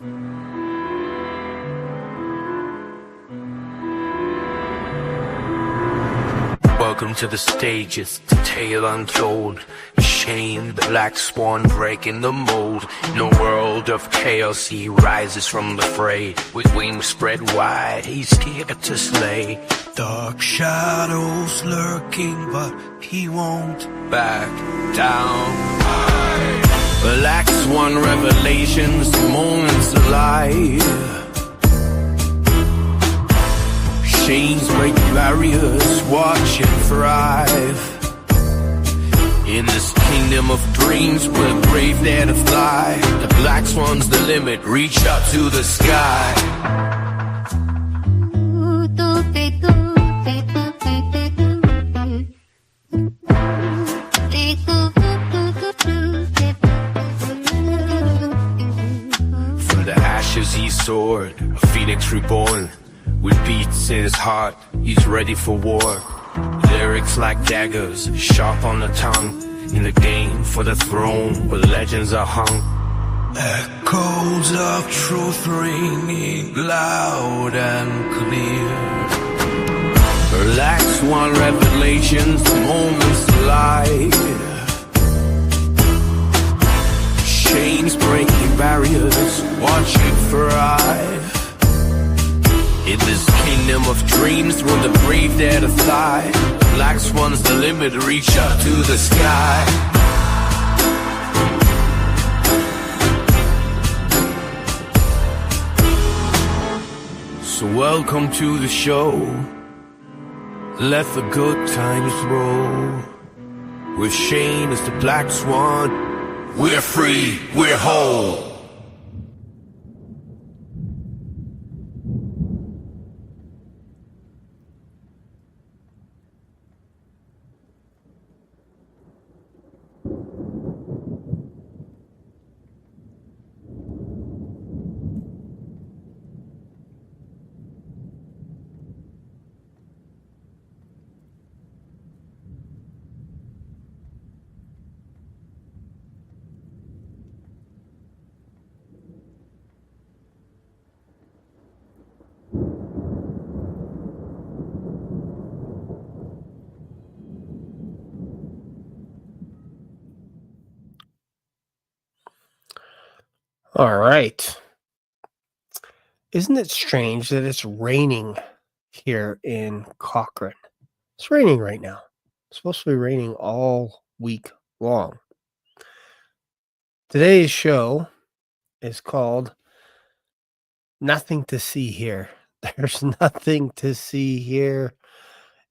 Welcome to the stage, it's the tale untold. Shane, the black swan breaking the mold. In a world of chaos, he rises from the fray. With wings spread wide, he's here to slay. Dark shadows lurking, but he won't back down. Black swan revelations, moments alive. Chains break barriers, watch and thrive. In this kingdom of dreams, we're brave dare to fly. The black swan's the limit, reach up to the sky. From the ashes he soared, a phoenix reborn. With beats in his heart, he's ready for war. Lyrics like daggers, sharp on the tongue. In the game for the throne, where legends are hung. Echoes of truth ringing loud and clear. Black swan revelations, moments alive. Chains breaking barriers, watch it thrive. In this kingdom of dreams, where the brave dare to fly. Black swan's the limit, reach up to the sky. So welcome to the show. Let the good times roll. With Shane as the black swan, we're free, we're whole. All right. Isn't it strange that it's raining here in Cochrane? It's raining right now. It's supposed to be raining all week long. Today's show is called Nothing to See Here. There's nothing to see here.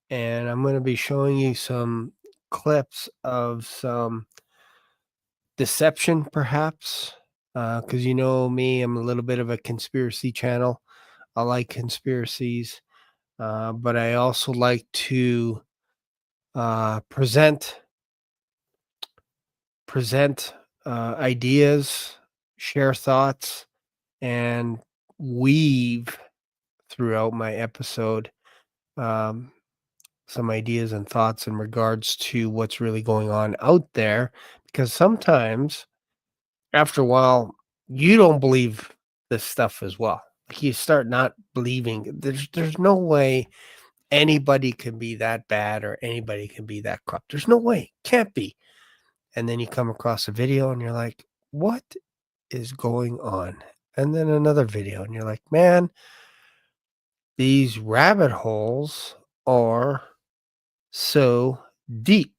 And I'm going to be showing you some clips of some deception, perhaps. Because you know me, I'm a little bit of a conspiracy channel. I like conspiracies, but I also like to present ideas, share thoughts, and weave throughout my episode some ideas and thoughts in regards to what's really going on out there. Because sometimes, after a while, you don't believe this stuff as well. Like you start not believing. There's no way anybody can be that bad or anybody can be that corrupt. There's no way. Can't be. And then you come across a video and you're like, what is going on? And then another video and you're like, man, these rabbit holes are so deep.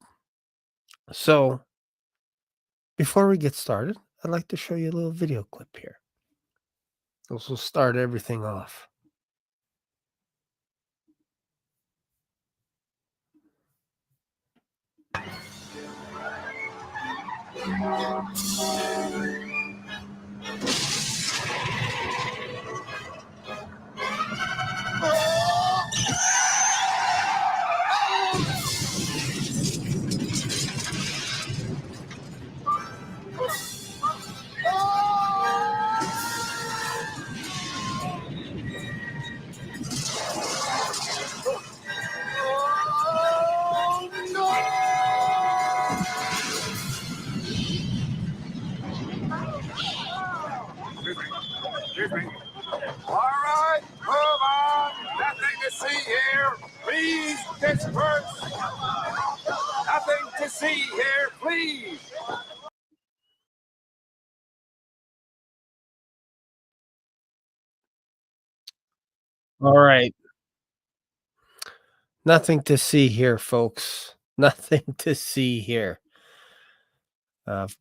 So before we get started, I'd like to show you a little video clip here. This will start everything off. to see here, please. All right. Nothing to see here, folks. Nothing to see here. Of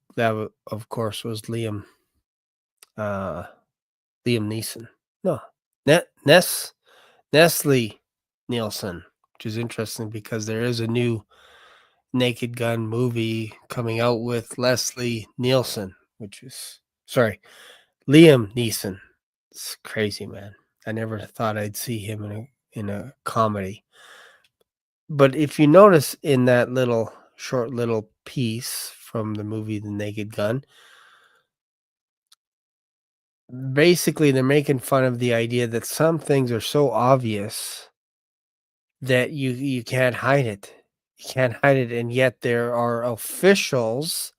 course, was uh, Liam Neeson. No, Nestle Nielsen, which is interesting because there is a new Naked Gun movie coming out with Leslie Nielsen, which is Liam Neeson. It's crazy, man. I never thought I'd see him in a comedy. But if you notice in that short little piece from the movie The Naked Gun, basically they're making fun of the idea that some things are so obvious that you can't hide it. You can't hide it, and yet there are officials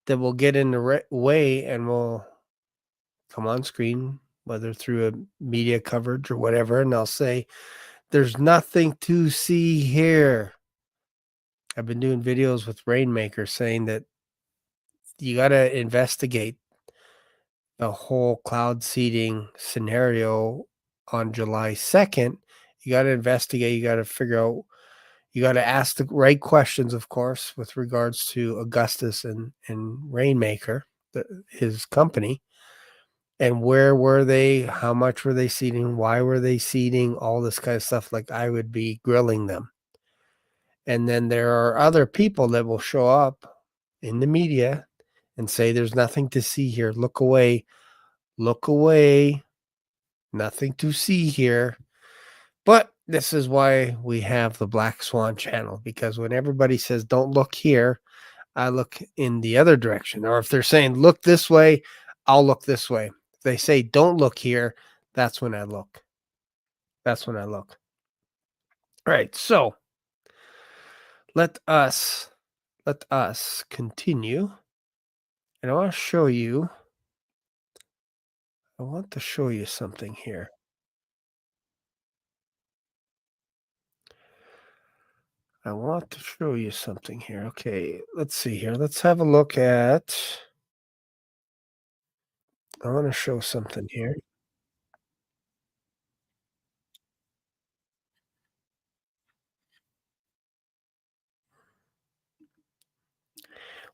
that will get in the way and will come on screen, whether through a media coverage or whatever, and they'll say, "There's nothing to see here." I've been doing videos with Rainmaker saying that you got to investigate the whole cloud seeding scenario on July 2nd. You got to investigate, you got to figure out, you got to ask the right questions, of course, with regards to Augustus and Rainmaker, his company. And where were they? How much were they seeding? Why were they seeding? All this kind of stuff. Like I would be grilling them. And then there are other people that will show up in the media and say, "There's nothing to see here. Look away. Look away. Nothing to see here." But this is why we have the Black Swan channel, because when everybody says, "Don't look here," I look in the other direction. Or if they're saying, "Look this way," I'll look this way. If they say, "Don't look here," that's when I look. That's when I look. All right. So let us continue. And I want to show you something here. I want to show you something here. Okay, let's see here. Let's have a look at. I want to show something here.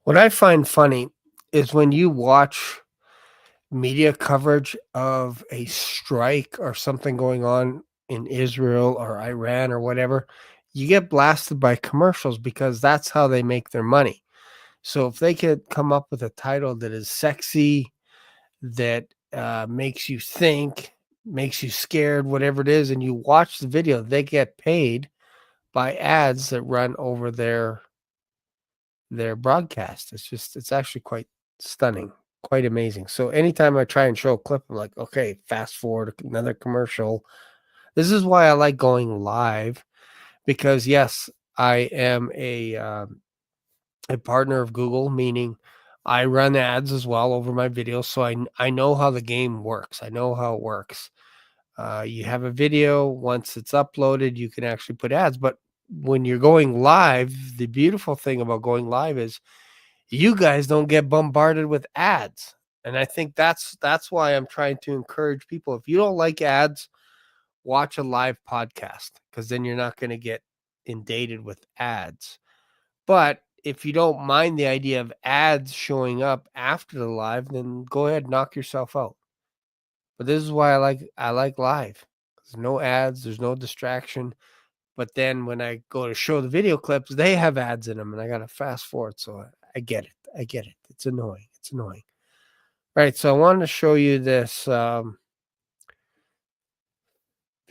What I find funny is when you watch media coverage of a strike or something going on in Israel or Iran or whatever, you get blasted by commercials because that's how they make their money. So if they could come up with a title that is sexy, that makes you think, makes you scared, whatever it is, and you watch the video, they get paid by ads that run over their broadcast. It's actually quite stunning, quite amazing. So anytime I try and show a clip, I'm like, okay, fast forward another commercial. This is why I like going live, because yes, I am a partner of Google, meaning I run ads as well over my videos. So I know how the game works. I know how it works. You have a video, once it's uploaded, you can actually put ads. But when you're going live, the beautiful thing about going live is you guys don't get bombarded with ads. And I think that's why I'm trying to encourage people. If you don't like ads, watch a live podcast, because then you're not going to get inundated with ads. But if you don't mind the idea of ads showing up after the live, then go ahead, knock yourself out. But this is why I like live. There's no ads, there's no distraction. But then when I go to show the video clips, they have ads in them, and I got to fast forward. So I get it. I get it. It's annoying. It's annoying. All right. So I wanted to show you this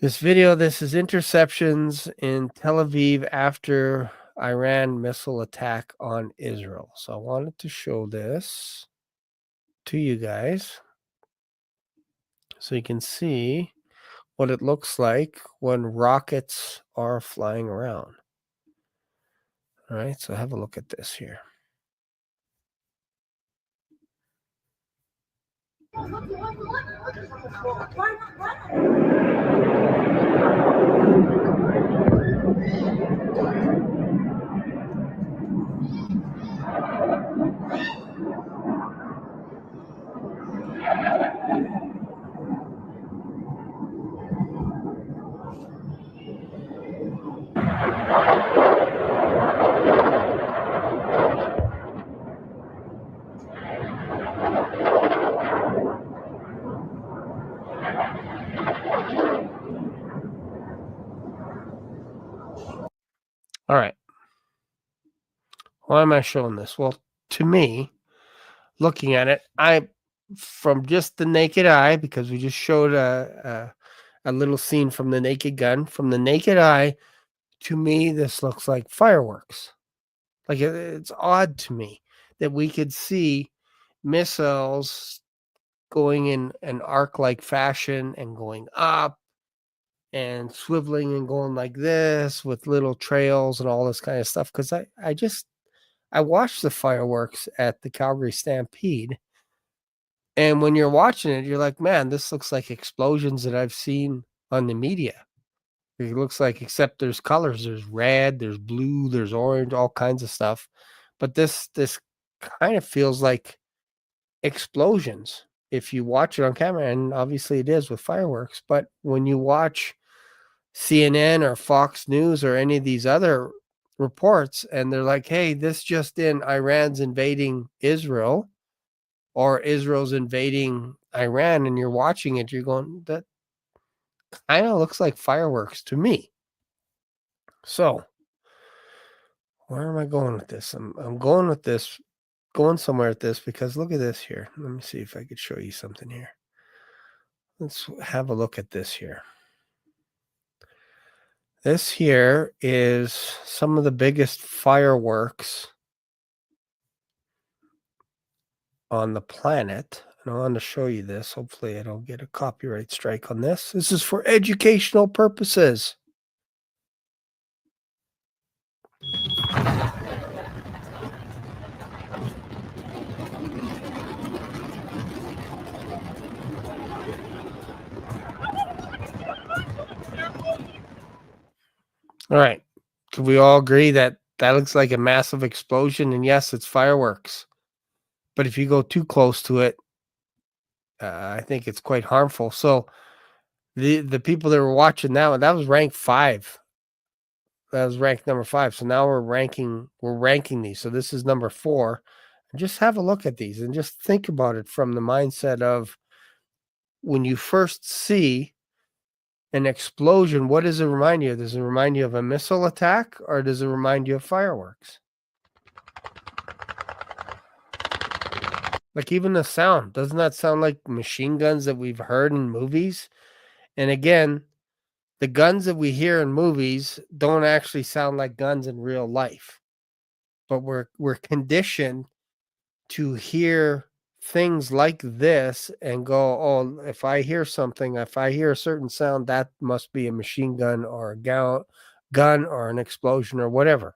this video. This is interceptions in Tel Aviv after Iran missile attack on Israel. So I wanted to show this to you guys so you can see what it looks like when rockets are flying around. All right, so have a look at this here. Why am I showing this? Well, to me, looking at it, from just the naked eye, because we just showed a little scene from the Naked Gun. From the naked eye, to me, this looks like fireworks. Like it's odd to me that we could see missiles going in an arc-like fashion and going up and swiveling and going like this with little trails and all this kind of stuff. Because I watched the fireworks at the Calgary Stampede, and when you're watching it, you're like, man, this looks like explosions that I've seen on the media. It looks like, except there's colors. There's red, there's blue, there's orange, all kinds of stuff. But this kind of feels like explosions if you watch it on camera, and obviously it is with fireworks. But when you watch CNN or Fox News or any of these other reports, and they're like, hey, this just in, Iran's invading Israel, or Israel's invading Iran, and you're watching it, you're going, that kind of looks like fireworks to me. So where am I going with this? I'm going with this, going somewhere with this, because look at this here. Let me see if I could show you something here. Let's have a look at this here. This here is some of the biggest fireworks on the planet. And I want to show you this. Hopefully I don't get a copyright strike on this. This is for educational purposes. All right. Could we all agree that that looks like a massive explosion? And yes, it's fireworks. But if you go too close to it, I think it's quite harmful. So the people that were watching that was ranked 5. That was ranked number 5. So now we're ranking these. So this is number 4. And just have a look at these and just think about it from the mindset of when you first see an explosion, what does it remind you of? Does it remind you of a missile attack, or does it remind you of fireworks? Like, even the sound, doesn't that sound like machine guns that we've heard in movies? And again, the guns that we hear in movies don't actually sound like guns in real life. But we're conditioned to hear things like this and go, oh, if I hear something, if I hear a certain sound, that must be a machine gun or a gun or an explosion or whatever.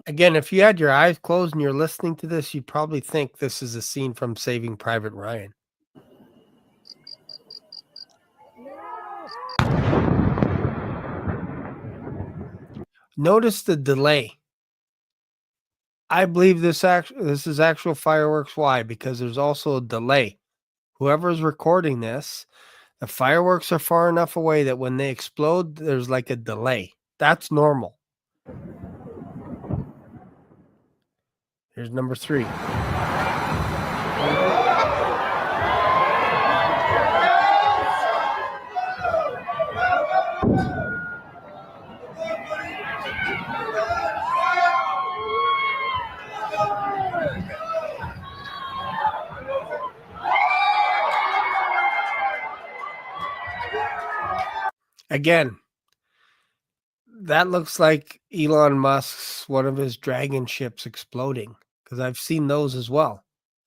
Again, if you had your eyes closed and you're listening to this, you'd probably think this is a scene from Saving Private Ryan. Notice the delay. I believe this is actual fireworks. Why? Because there's also a delay. Whoever's recording this, the fireworks are far enough away that when they explode, there's like a delay. That's normal. Here's number 3. Again, that looks like Elon Musk's, one of his Dragon ships exploding, because I've seen those as well.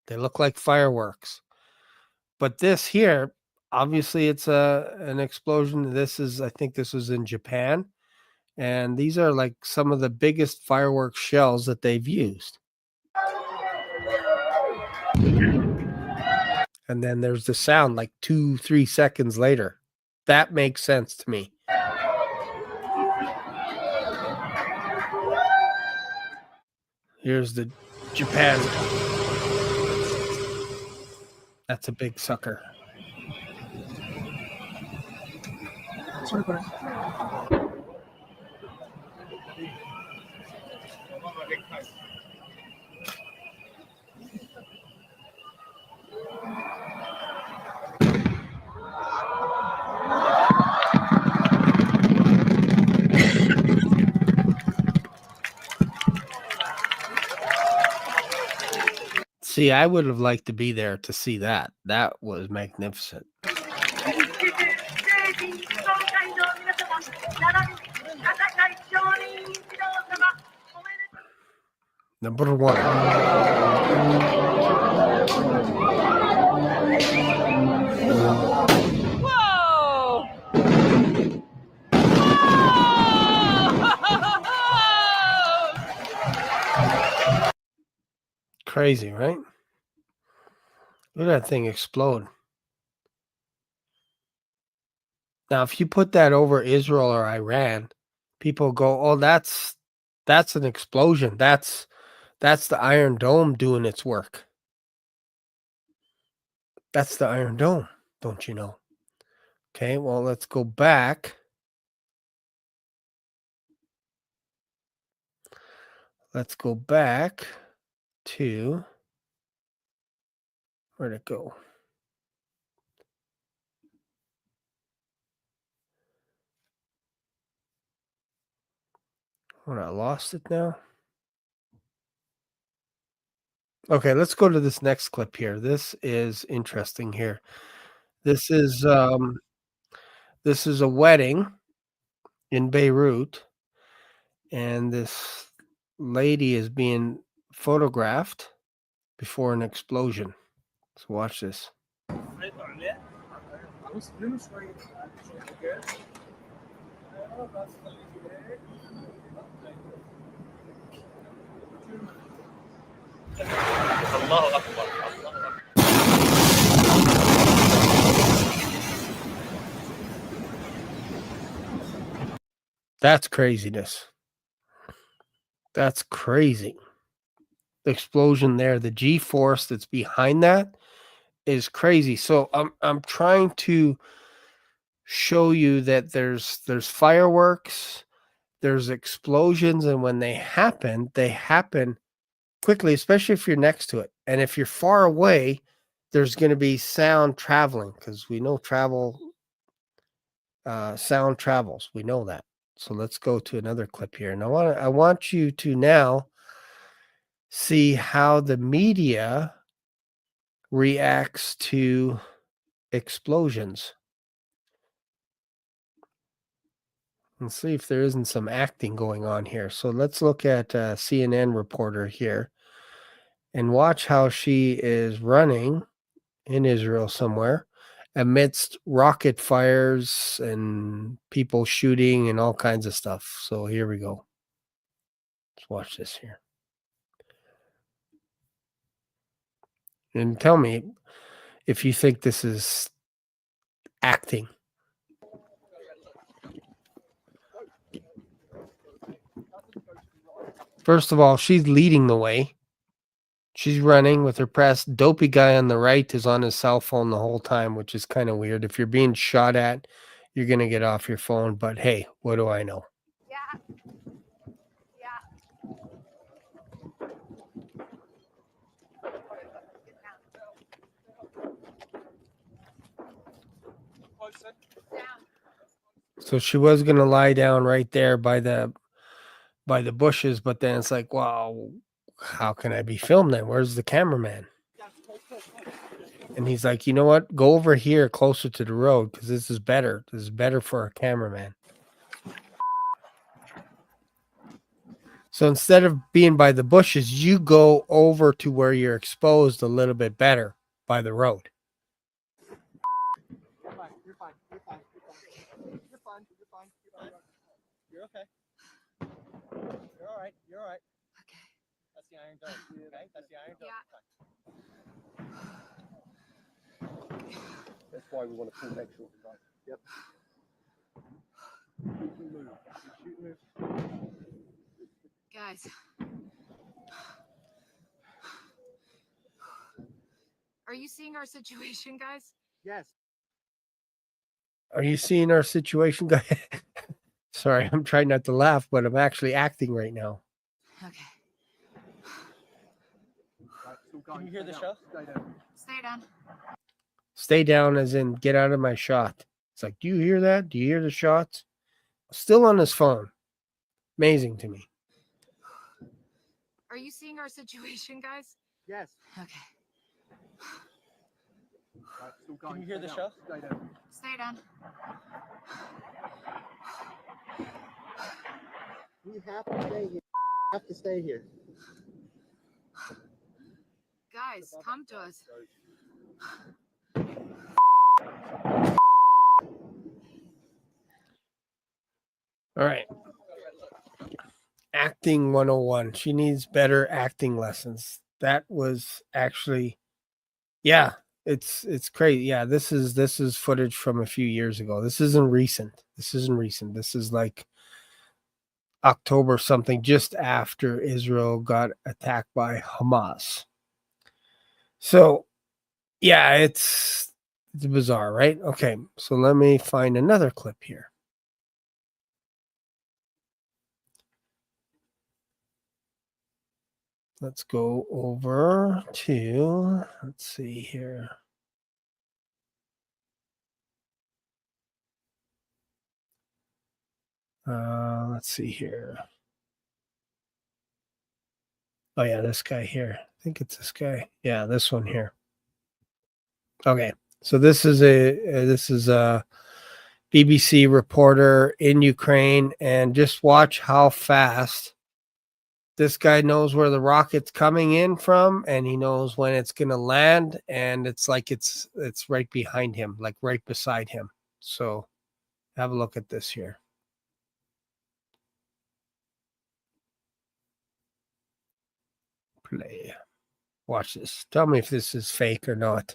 They look like fireworks. But this here, obviously it's an explosion. I think this was in Japan. And these are like some of the biggest fireworks shells that they've used. And then there's the sound like 2-3 seconds later. That makes sense to me. Here's the Japan. That's a big sucker. See, I would have liked to be there to see that. That was magnificent. Number one. Whoa! Crazy, right? Look at that thing explode. Now, if you put that over Israel or Iran, people go, "Oh, that's an explosion. That's the Iron Dome doing its work." That's the Iron Dome, don't you know? Okay, well, let's go back. Let's go back to, where'd it go? When I lost it now. Okay, let's go to this next clip here. This is interesting here. This is a wedding in Beirut, and this lady is being photographed before an explosion. So watch this. That's craziness. That's crazy. The explosion there, the G-force that's behind that is crazy. So I'm trying to show you that there's fireworks, there's explosions, and when they happen quickly, especially if you're next to it. And if you're far away, there's going to be sound traveling, because we know sound travels. We know that. So let's go to another clip here. And I want you to now see how the media reacts to explosions. And see if there isn't some acting going on here. So let's look at a CNN reporter here and watch how she is running in Israel somewhere amidst rocket fires and people shooting and all kinds of stuff. So here we go. Let's watch this here. And tell me if you think this is acting. First of all, she's leading the way. She's running with her press. Dopey guy on the right is on his cell phone the whole time, which is kind of weird. If you're being shot at, you're going to get off your phone. But hey, what do I know? Yeah. So she was going to lie down right there by the bushes, but then it's like, wow, how can I be filmed then? Where's the cameraman? And he's like, you know what? Go over here closer to the road, because this is better. This is better for a cameraman. So instead of being by the bushes, you go over to where you're exposed a little bit better by the road. You're fine. You're fine. You're fine. You're fine. You're fine. You're okay. You're all right. You're all right. Okay. That's the Iron Dome. Okay. That's the Iron Dome. Yeah. That's why we want to pull next short. Yep. Guys. Are you seeing our situation, guys? Yes. Are you seeing our situation, guy? Sorry, I'm trying not to laugh, but I'm actually acting right now. Okay. Can you hear the show? Stay down. Stay down as in get out of my shot. It's like, do you hear that? Do you hear the shots? Still on his phone. Amazing to me. Are you seeing our situation, guys? Yes. Okay. Right, still going. Can you hear Stay the down. show? Stay down. Stay down. You have to stay here. You have to stay here. Guys, come to us. All right. Acting 101. She needs better acting lessons. That was actually, yeah, it's crazy. Yeah, this is footage from a few years ago. This isn't recent. This is like October something, just after Israel got attacked by Hamas. So yeah, it's bizarre, right? Okay, so let me find another clip here. Let's go over to, let's see here. Let's see here. Oh yeah, this guy here. I think it's this guy. Yeah, this one here. Okay, so this is a BBC reporter in Ukraine, and just watch how fast this guy knows where the rocket's coming in from, and he knows when it's going to land, and it's like it's right behind him, like right beside him. So have a look at this here. Play. Watch this. Tell me if this is fake or not.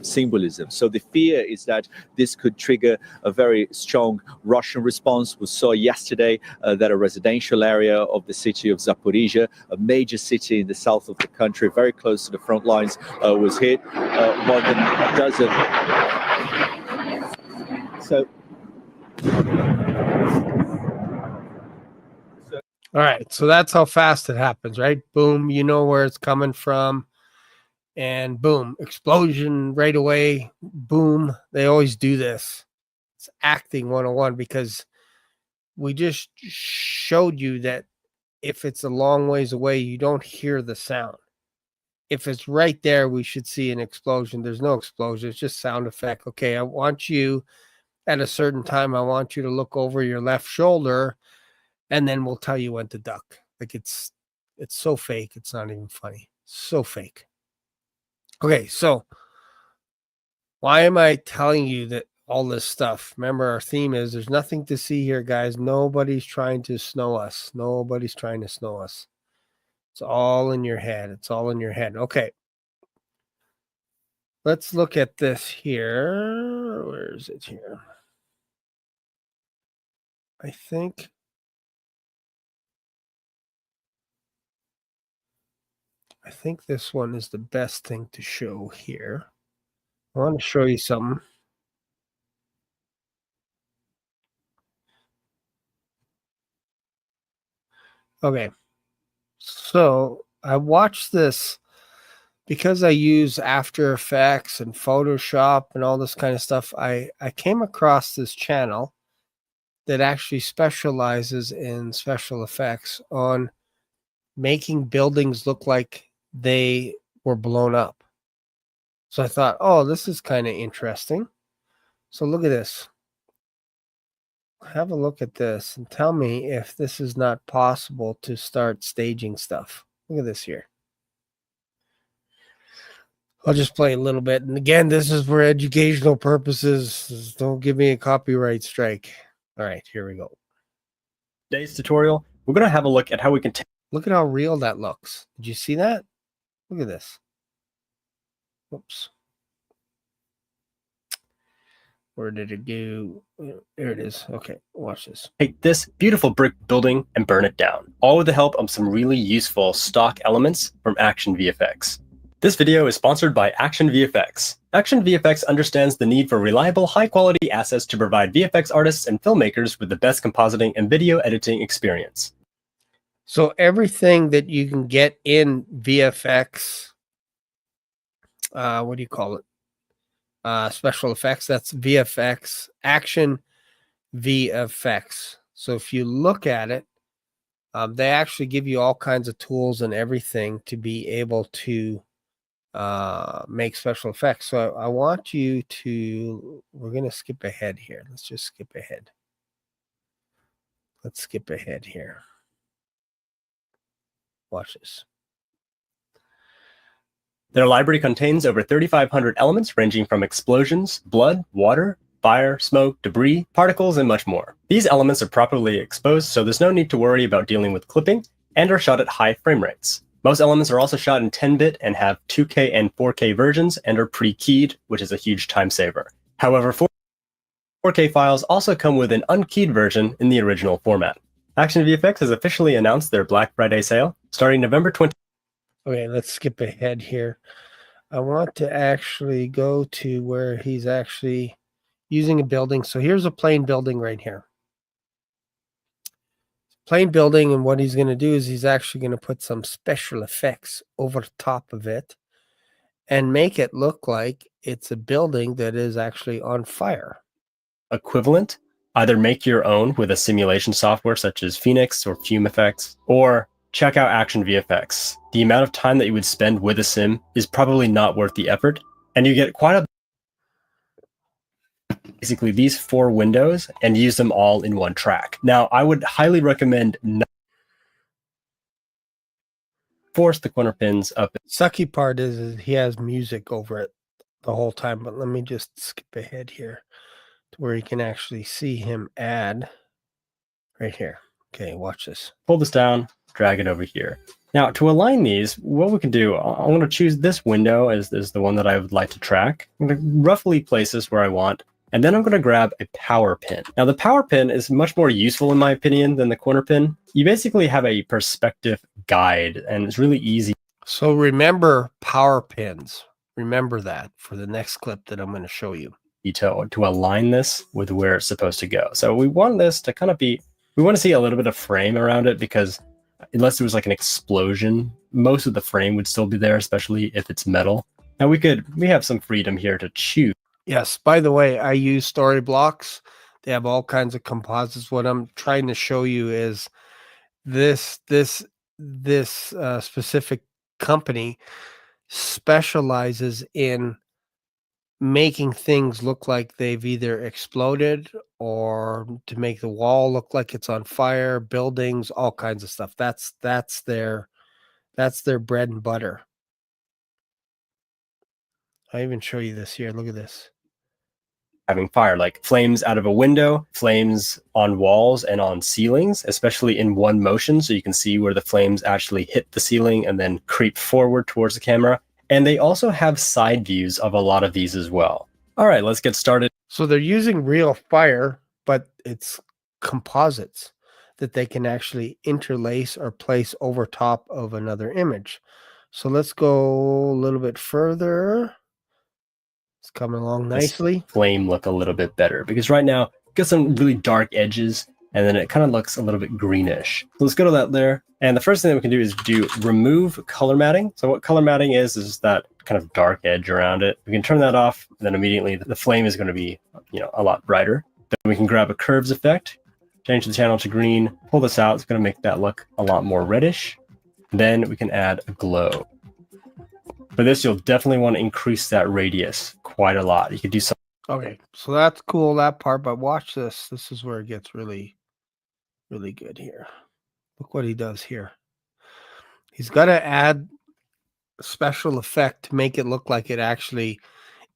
Symbolism. So the fear is that this could trigger a very strong Russian response. We saw yesterday that a residential area of the city of Zaporizhia, a major city in the south of the country, very close to the front lines, was hit. More than a dozen. So. All right, so that's how fast it happens, right? Boom, you know where it's coming from. And boom, explosion right away. Boom. They always do this. It's acting 101, because we just showed you that if it's a long ways away, you don't hear the sound. If it's right there, we should see an explosion. There's no explosion. It's just sound effect. Okay, I want you at a certain time, I want you to look over your left shoulder, and then we'll tell you when to duck. Like it's so fake. It's not even funny. So fake. Okay, so why am I telling you that all this stuff? Remember, our theme is there's nothing to see here, guys. Nobody's trying to snow us. Nobody's trying to snow us. It's all in your head. It's all in your head. Okay. Let's look at this here. Where is it here? I think this one is the best thing to show here. I want to show you something. Okay. So I watched this because I use After Effects and Photoshop and all this kind of stuff. I came across this channel that actually specializes in special effects on making buildings look like they were blown up. So I thought, oh, this is kind of interesting. So look at this. Have a look at this and tell me if this is not possible to start staging stuff. Look at this here. I'll just play a little bit. And again, this is for educational purposes. Don't give me a copyright strike. All right, here we go. Today's tutorial, we're going to have a look at how we can Look at how real that looks. Did you see that? Look at this. Whoops. Where did it go? There it is. Okay, watch this. take this beautiful brick building and burn it down, all with the help of some really useful stock elements from Action VFX. This video is sponsored by Action VFX. Action VFX understands the need for reliable, high-quality assets to provide VFX artists and filmmakers with the best compositing and video editing experience. So everything that you can get in VFX, what do you call it? Special effects, that's VFX, Action VFX. So if you look at it, they actually give you all kinds of tools and everything to be able to make special effects. So I want you to, we're going to skip ahead here. Let's just skip ahead. Let's skip ahead here. Watch this. Their library contains over 3,500 elements ranging from explosions, blood, water, fire, smoke, debris, particles, and much more. These elements are properly exposed, so there's no need to worry about dealing with clipping, and are shot at high frame rates. Most elements are also shot in 10-bit and have 2K and 4K versions and are pre-keyed, which is a huge time saver. However, 4K files also come with an unkeyed version in the original format. Action VFX has officially announced their Black Friday sale starting November 20. Okay, let's skip ahead here. I want to actually go to where he's actually using a building. So here's a plain building right here. Plain building, and what he's going to do is he's actually going to put some special effects over top of it and make it look like it's a building that is actually on fire. Equivalent, either make your own with a simulation software such as Phoenix or Fume Effects, or check out Action VFX. The amount of time that you would spend with a sim is probably not worth the effort, and you get quite a basically these 4 windows and use them all in one track. Now, I would highly recommend not force the corner pins up. Sucky part is he has music over it the whole time, but let me just skip ahead here to where you can actually see him add right here. Okay, watch this. Pull this down, drag it over here. Now, to align these, what we can do, I'm going to choose this window as the one that I would like to track. I'm going to roughly place this where I want, and then I'm going to grab a power pin. Now, the power pin is much more useful, in my opinion, than the corner pin. You basically have a perspective guide, and it's really easy. So remember power pins. Remember that for the next clip that I'm going to show you. To align this with where it's supposed to go. So we want this to kind of be, we want to see a little bit of frame around it, because unless there was like an explosion, most of the frame would still be there, especially if it's metal. Now we have some freedom here to choose. Yes, by the way, I use story blocks. They have all kinds of composites. What I'm trying to show you is this specific company specializes in making things look like they've either exploded or to make the wall look like it's on fire, buildings, all kinds of stuff. That's their bread and butter. I even show you this here. Look at this. Having fire, like flames out of a window, flames on walls and on ceilings, especially in one motion, so you can see where the flames actually hit the ceiling and then creep forward towards the camera. And they also have side views of a lot of these as well. All right, let's get started. So they're using real fire, but it's composites that they can actually interlace or place over top of another image. So let's go a little bit further. It's coming along nicely. This flame look a little bit better, because right now it got some really dark edges, and then it kind of looks a little bit greenish. So let's go to that there. And the first thing that we can do is do remove color matting. So what color matting is that kind of dark edge around it. We can turn that off, and then immediately the flame is going to be, a lot brighter. Then we can grab a curves effect, change the channel to green, pull this out. It's going to make that look a lot more reddish. Then we can add a glow. For this, you'll definitely want to increase that radius quite a lot. You could do something. Okay, so that's cool, that part, but watch this. This is where it gets really, really good here. Look what he does here. He's got to add a special effect to make it look like it actually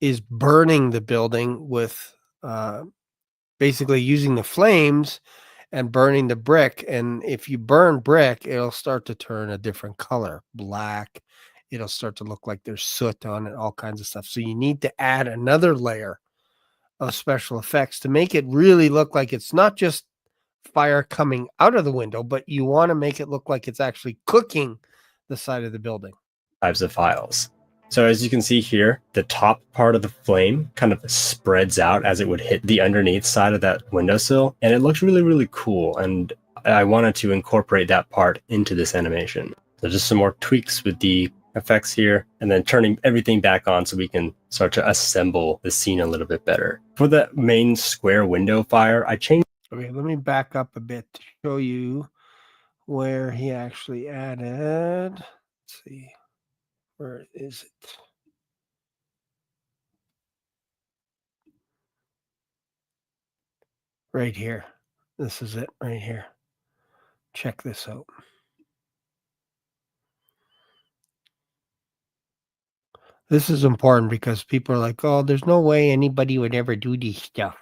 is burning the building with basically using the flames and burning the brick. And if you burn brick, it'll start to turn a different color, black. It'll start to look like there's soot on it, all kinds of stuff. So you need to add another layer of special effects to make it really look like it's not just fire coming out of the window, but you want to make it look like it's actually cooking the side of the building. Types of files. So as you can see here, the top part of the flame kind of spreads out as it would hit the underneath side of that windowsill, and it looks really, really cool. And I wanted to incorporate that part into this animation. So just some more tweaks with the effects here, and then turning everything back on so we can start to assemble the scene a little bit better. For the main square window fire, I changed. Okay, let me back up a bit to show you where he actually added. Let's see, where is it? right here. This is it right here. Check this out. This is important because people are like, oh, there's no way anybody would ever do this stuff.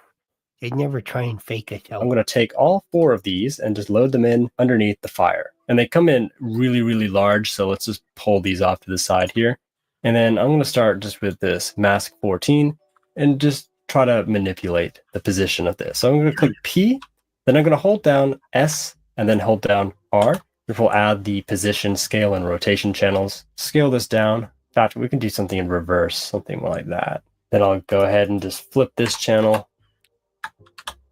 They'd never try and fake it out. I'm going to take all 4 of these and just load them in underneath the fire. And they come in really, really large. So let's just pull these off to the side here. And then I'm going to start just with this mask 14 and just try to manipulate the position of this. So I'm going to click P, then I'm going to hold down S and then hold down R, which will add the position, scale, and rotation channels. Scale this down. In fact, we can do something in reverse, something like that. Then I'll go ahead and just flip this channel,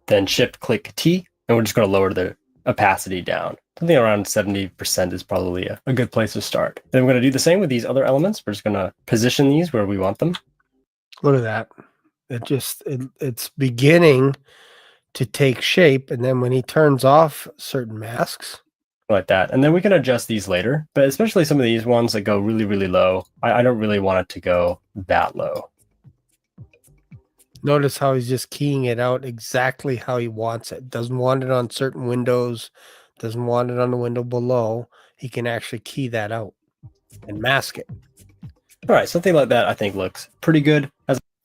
then shift click T, and we're just going to lower the opacity down. Something around 70% is probably a good place to start. Then we're going to do the same with these other elements. We're just going to position these where we want them. Look at that. It's beginning to take shape. And then when he turns off certain masks, like that. And then we can adjust these later, but especially some of these ones that go really, really low. I don't really want it to go that low. notice how he's just keying it out exactly how he wants it. Doesn't want it on certain windows, doesn't want it on the window below. He can actually key that out and mask it. All right, something like that I think looks pretty good.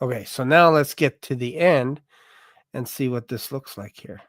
Okay, so now let's get to the end and see what this looks like here.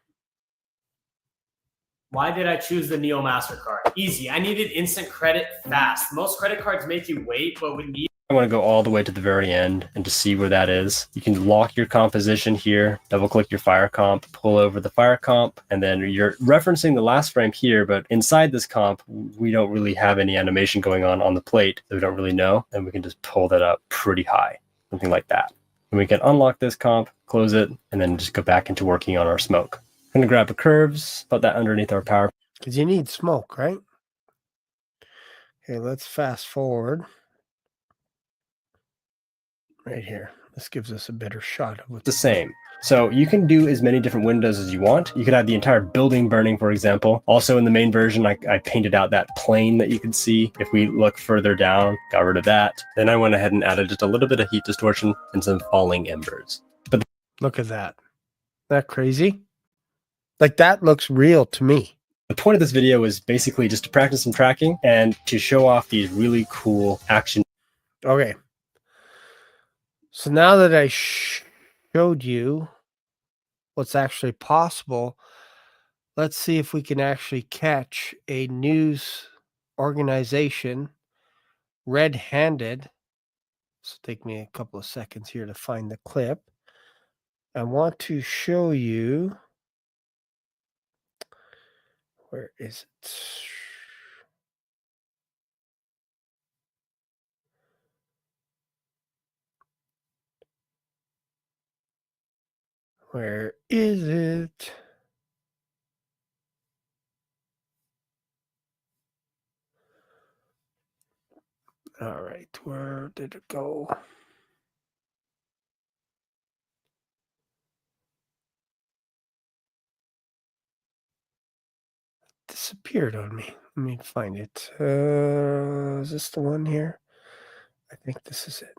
Why did I choose the Neo MasterCard? Easy. I needed instant credit fast. Most credit cards make you wait, but when you I want to go all the way to the very end and just see where that is. You can lock your composition here, double click your fire comp, pull over the fire comp, and then you're referencing the last frame here, but inside this comp, we don't really have any animation going on the plate that we don't really know, and we can just pull that up pretty high, something like that. And we can unlock this comp, close it, and then just go back into working on our smoke. I'm going to grab a curves, put that underneath our power. Because you need smoke, right? Okay, let's fast forward. Right here. This gives us a better shot of what's the same. So you can do as many different windows as you want. You could have the entire building burning, for example. Also in the main version, I painted out that plane that you can see. If we look further down, got rid of that. Then I went ahead and added just a little bit of heat distortion and some falling embers. But look at that. Isn't that crazy? Like that looks real to me. The point of this video is basically just to practice some tracking and to show off these really cool action. Okay. So now that I showed you what's actually possible, let's see if we can actually catch a news organization red-handed. So take me a couple of seconds here to find the clip. I want to show you. Where is it? Where is it? All right, where did it go? Disappeared on me. Let me find it. Is this the one here? I think this is it.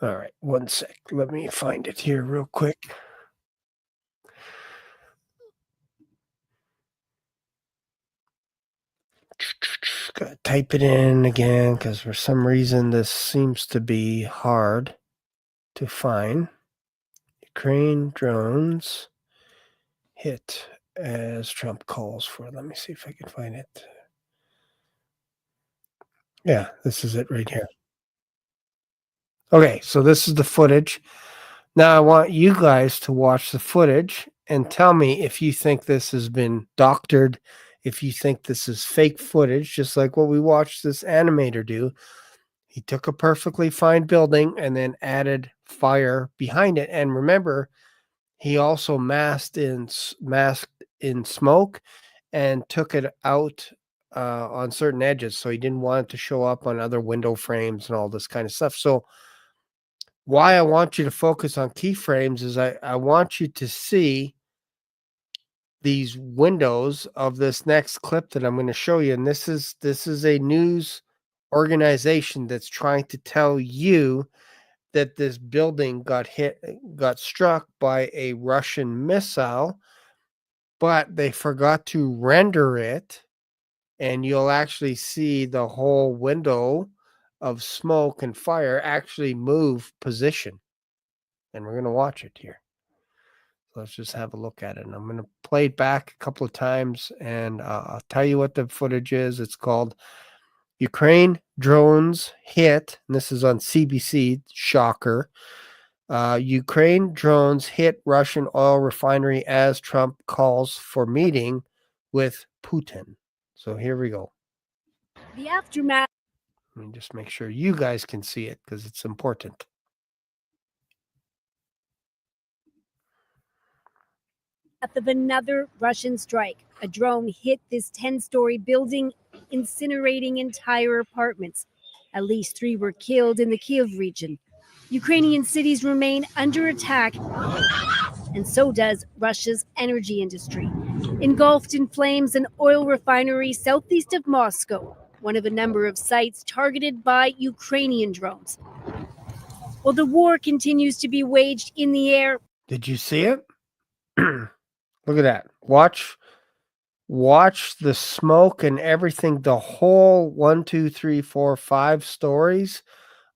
All right, one sec. Let me find it here real quick. Gotta type it in again because for some reason this seems to be hard to find. Ukraine drones hit as Trump calls for. Let me see if I can find it. Yeah, this is it right here. Okay, so this is the footage. Now I want you guys to watch the footage and tell me if you think this has been doctored, if you think this is fake footage, just like what we watched this animator do. He took a perfectly fine building and then added fire behind it. And remember, he also masked in smoke and took it out on certain edges. So he didn't want it to show up on other window frames and all this kind of stuff. So why I want you to focus on keyframes is I want you to see these windows of this next clip that I'm going to show you. And this is a news organization that's trying to tell you that this building got struck by a Russian missile, but they forgot to render it, and you'll actually see the whole window of smoke and fire actually move position. And we're going to watch it here. So let's just have a look at it. And I'm going to play it back a couple of times, and I'll tell you what the footage is. It's called Ukraine drones hit, and this is on CBC, shocker. Ukraine drones hit Russian oil refinery as Trump calls for meeting with Putin. So here we go. The aftermath. Let me just make sure you guys can see it because it's important. Of another Russian strike. A drone hit this 10-story building, incinerating entire apartments. At least 3 were killed in the Kyiv region. Ukrainian cities remain under attack, and so does Russia's energy industry. Engulfed in flames, an oil refinery southeast of Moscow, one of a number of sites targeted by Ukrainian drones. While the war continues to be waged in the air. Did you see it? Look at that. Watch the smoke and everything. The whole 1, 2, 3, 4, 5 stories,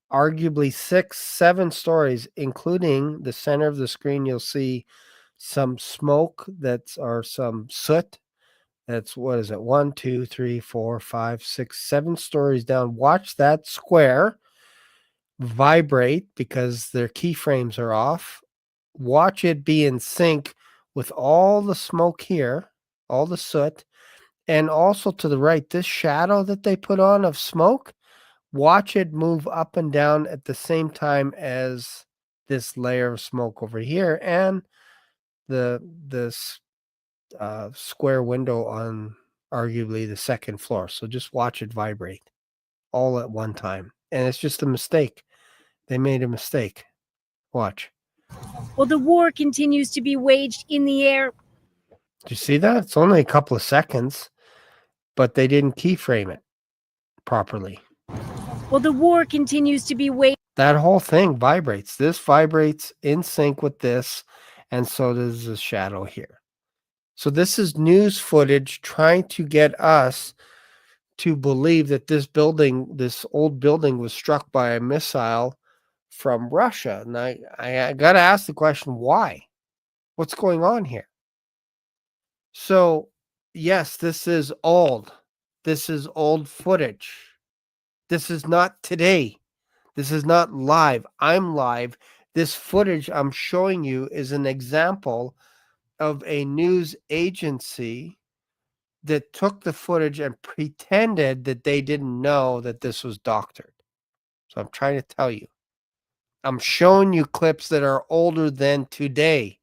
arguably 6, 7 stories, including the center of the screen. You'll see some smoke or some soot. That's, what is it? 1, 2, 3, 4, 5, 6, 7 stories down. Watch that square vibrate because their keyframes are off. Watch it be in sync with all the smoke here, all the soot, and also to the right, this shadow that they put on of smoke, watch it move up and down at the same time as this layer of smoke over here and this square window on arguably the second floor. So just watch it vibrate all at one time. And it's just a mistake. They made a mistake. Watch. Well, the war continues to be waged in the air. Do you see that? It's only a couple of seconds, but they didn't keyframe it properly. Well, the war continues to be waged. That whole thing vibrates. This vibrates in sync with this, and so does the shadow here. So this is news footage trying to get us to believe that this old building was struck by a missile from Russia. And I got to ask the question, why? What's going on here? So, yes, this is old. This is old footage. This is not today. This is not live. I'm live. This footage I'm showing you is an example of a news agency that took the footage and pretended that they didn't know that this was doctored. So I'm trying to tell you. I'm showing you clips that are older than today.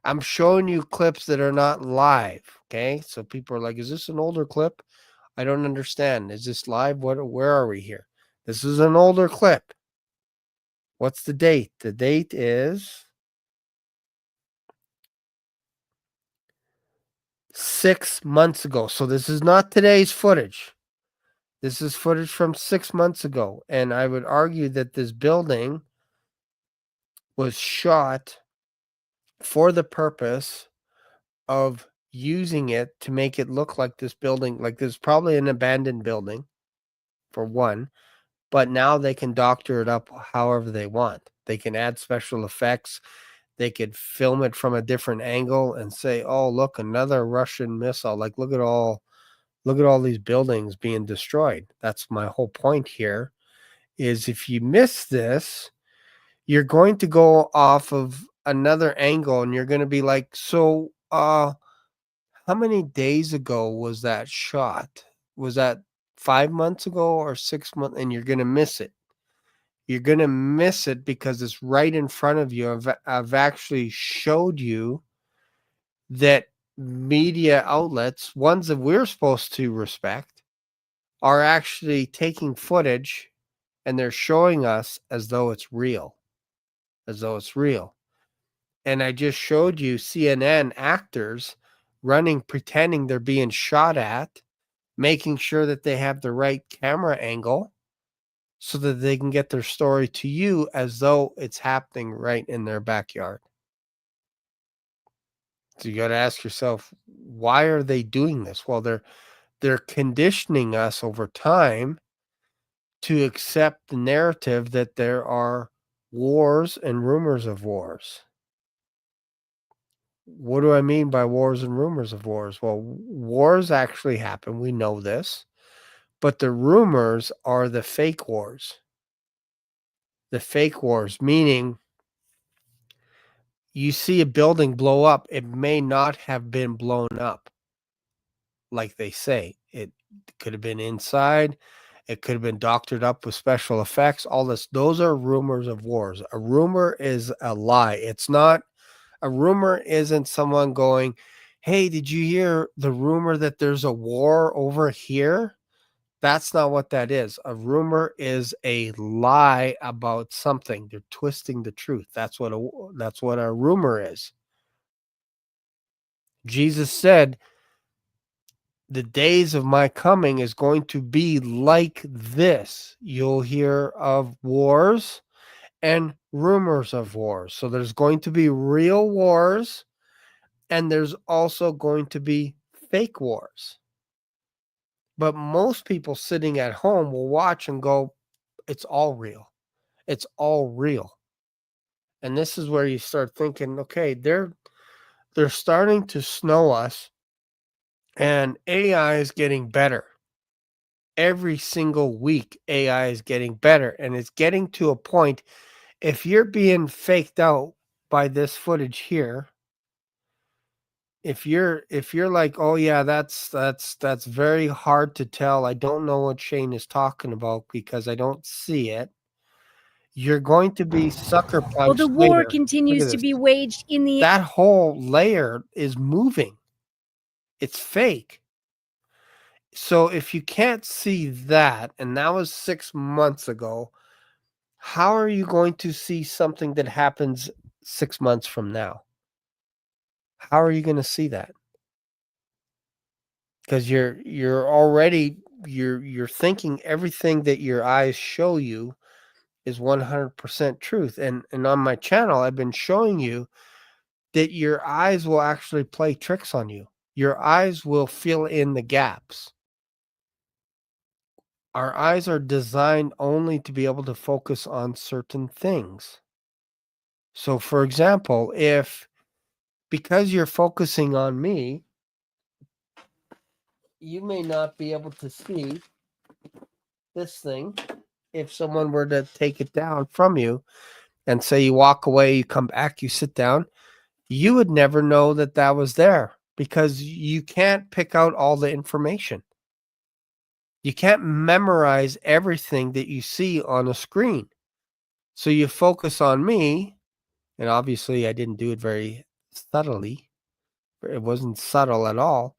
I'm showing you clips that are not live. Okay. So people are like, is this an older clip? I don't understand. Is this live? Where are we here? This is an older clip. What's the date? The date is 6 months ago. So this is not today's footage. This is footage from 6 months ago. And I would argue that this building was shot for the purpose of using it to make it look like this building, like this is probably an abandoned building, for one, but now they can doctor it up however they want. They can add special effects. They could film it from a different angle and say, oh, look, another Russian missile. Like, look at all these buildings being destroyed. That's my whole point here, is if you miss this, you're going to go off of another angle and you're going to be like, so how many days ago was that shot? Was that 5 months ago or 6 months? And you're going to miss it. You're going to miss it because it's right in front of you. I've actually showed you that media outlets, ones that we're supposed to respect, are actually taking footage and they're showing us as though it's real. As though it's real. And I just showed you CNN actors running, pretending they're being shot at, making sure that they have the right camera angle, so that they can get their story to you as though it's happening right in their backyard. So you got to ask yourself, why are they doing this? Well, they're conditioning us over time to accept the narrative that there are wars and rumors of wars. What do I mean by wars and rumors of wars? Well, wars actually happen. We know this. But the rumors are the fake wars. The fake wars, meaning you see a building blow up, it may not have been blown up like they say. It could have been inside. It could have been doctored up with special effects. All this, those are rumors of wars. A rumor is a lie. It's not, a rumor isn't someone going, hey, did you hear the rumor that there's a war over here? That's not what that is. A rumor is a lie about something. They're twisting the truth. That's what a rumor is. Jesus said, the days of my coming is going to be like this. You'll hear of wars and rumors of wars. So there's going to be real wars, and there's also going to be fake wars. But most people sitting at home will watch and go, it's all real. It's all real. And this is where you start thinking, okay, they're starting to snow us, and AI is getting better. Every single week, AI is getting better, and it's getting to a point, if you're being faked out by this footage here, if you're like, oh yeah, that's very hard to tell. I don't know what Shane is talking about because I don't see it. You're going to be sucker punched. Well, the war later. continues to be waged in the That whole layer is moving. It's fake. So if you can't see that, and that was 6 months ago, how are you going to see something that happens 6 months from now? How are you going to see that? Because you're already you're thinking everything that your eyes show you is 100% truth. And on my channel, I've been showing you that your eyes will actually play tricks on you. Your eyes will fill in the gaps. Our eyes are designed only to be able to focus on certain things. So, for example, because you're focusing on me, you may not be able to see this thing. If someone were to take it down from you and say you walk away, you come back, you sit down, you would never know that that was there because you can't pick out all the information. You can't memorize everything that you see on a screen. So you focus on me, and obviously I didn't do it very subtly. It wasn't subtle at all.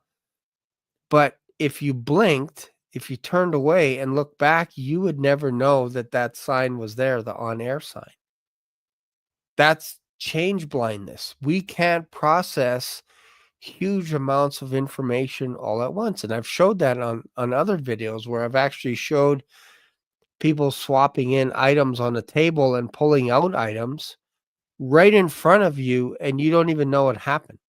But if you blinked, if you turned away and looked back, you would never know that that sign was there, the on-air sign. That's change blindness. We can't process huge amounts of information all at once. And I've showed that on other videos where I've actually showed people swapping in items on a table and pulling out items right in front of you, and you don't even know what happened.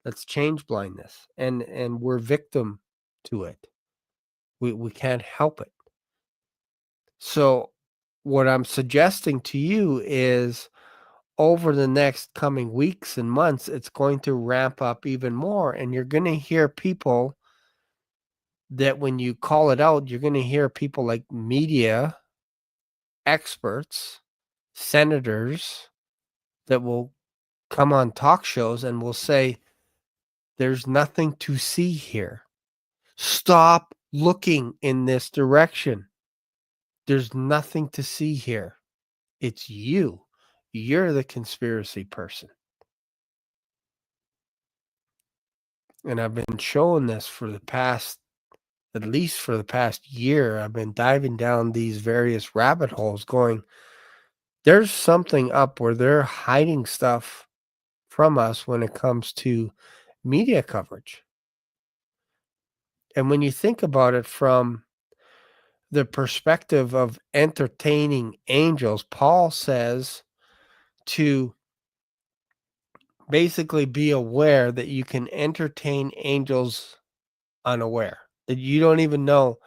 That's change blindness. And we're victim to it. We can't help it. So what I'm suggesting to you is over the next coming weeks and months, it's going to ramp up even more. And you're going to hear people that when you call it out, you're going to hear people like media experts, senators that will come on talk shows and will say, there's nothing to see here. Stop looking in this direction. There's nothing to see here. It's you. You're the conspiracy person. And I've been showing this for the past, at least for the past year. I've been diving down these various rabbit holes going, there's something up where they're hiding stuff from us when it comes to media coverage. And when you think about it from the perspective of entertaining angels, Paul says to basically be aware that you can entertain angels unaware, that you don't even know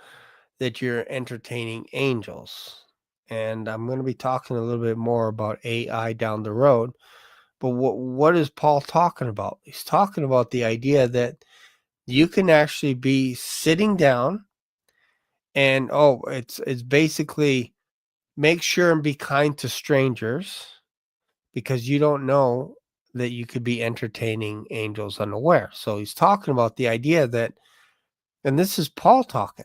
that you're entertaining angels. And I'm going to be talking a little bit more about AI down the road. But what is Paul talking about? He's talking about the idea that you can actually be sitting down and it's basically make sure and be kind to strangers because you don't know that you could be entertaining angels unaware. So he's talking about the idea that, and this is Paul talking,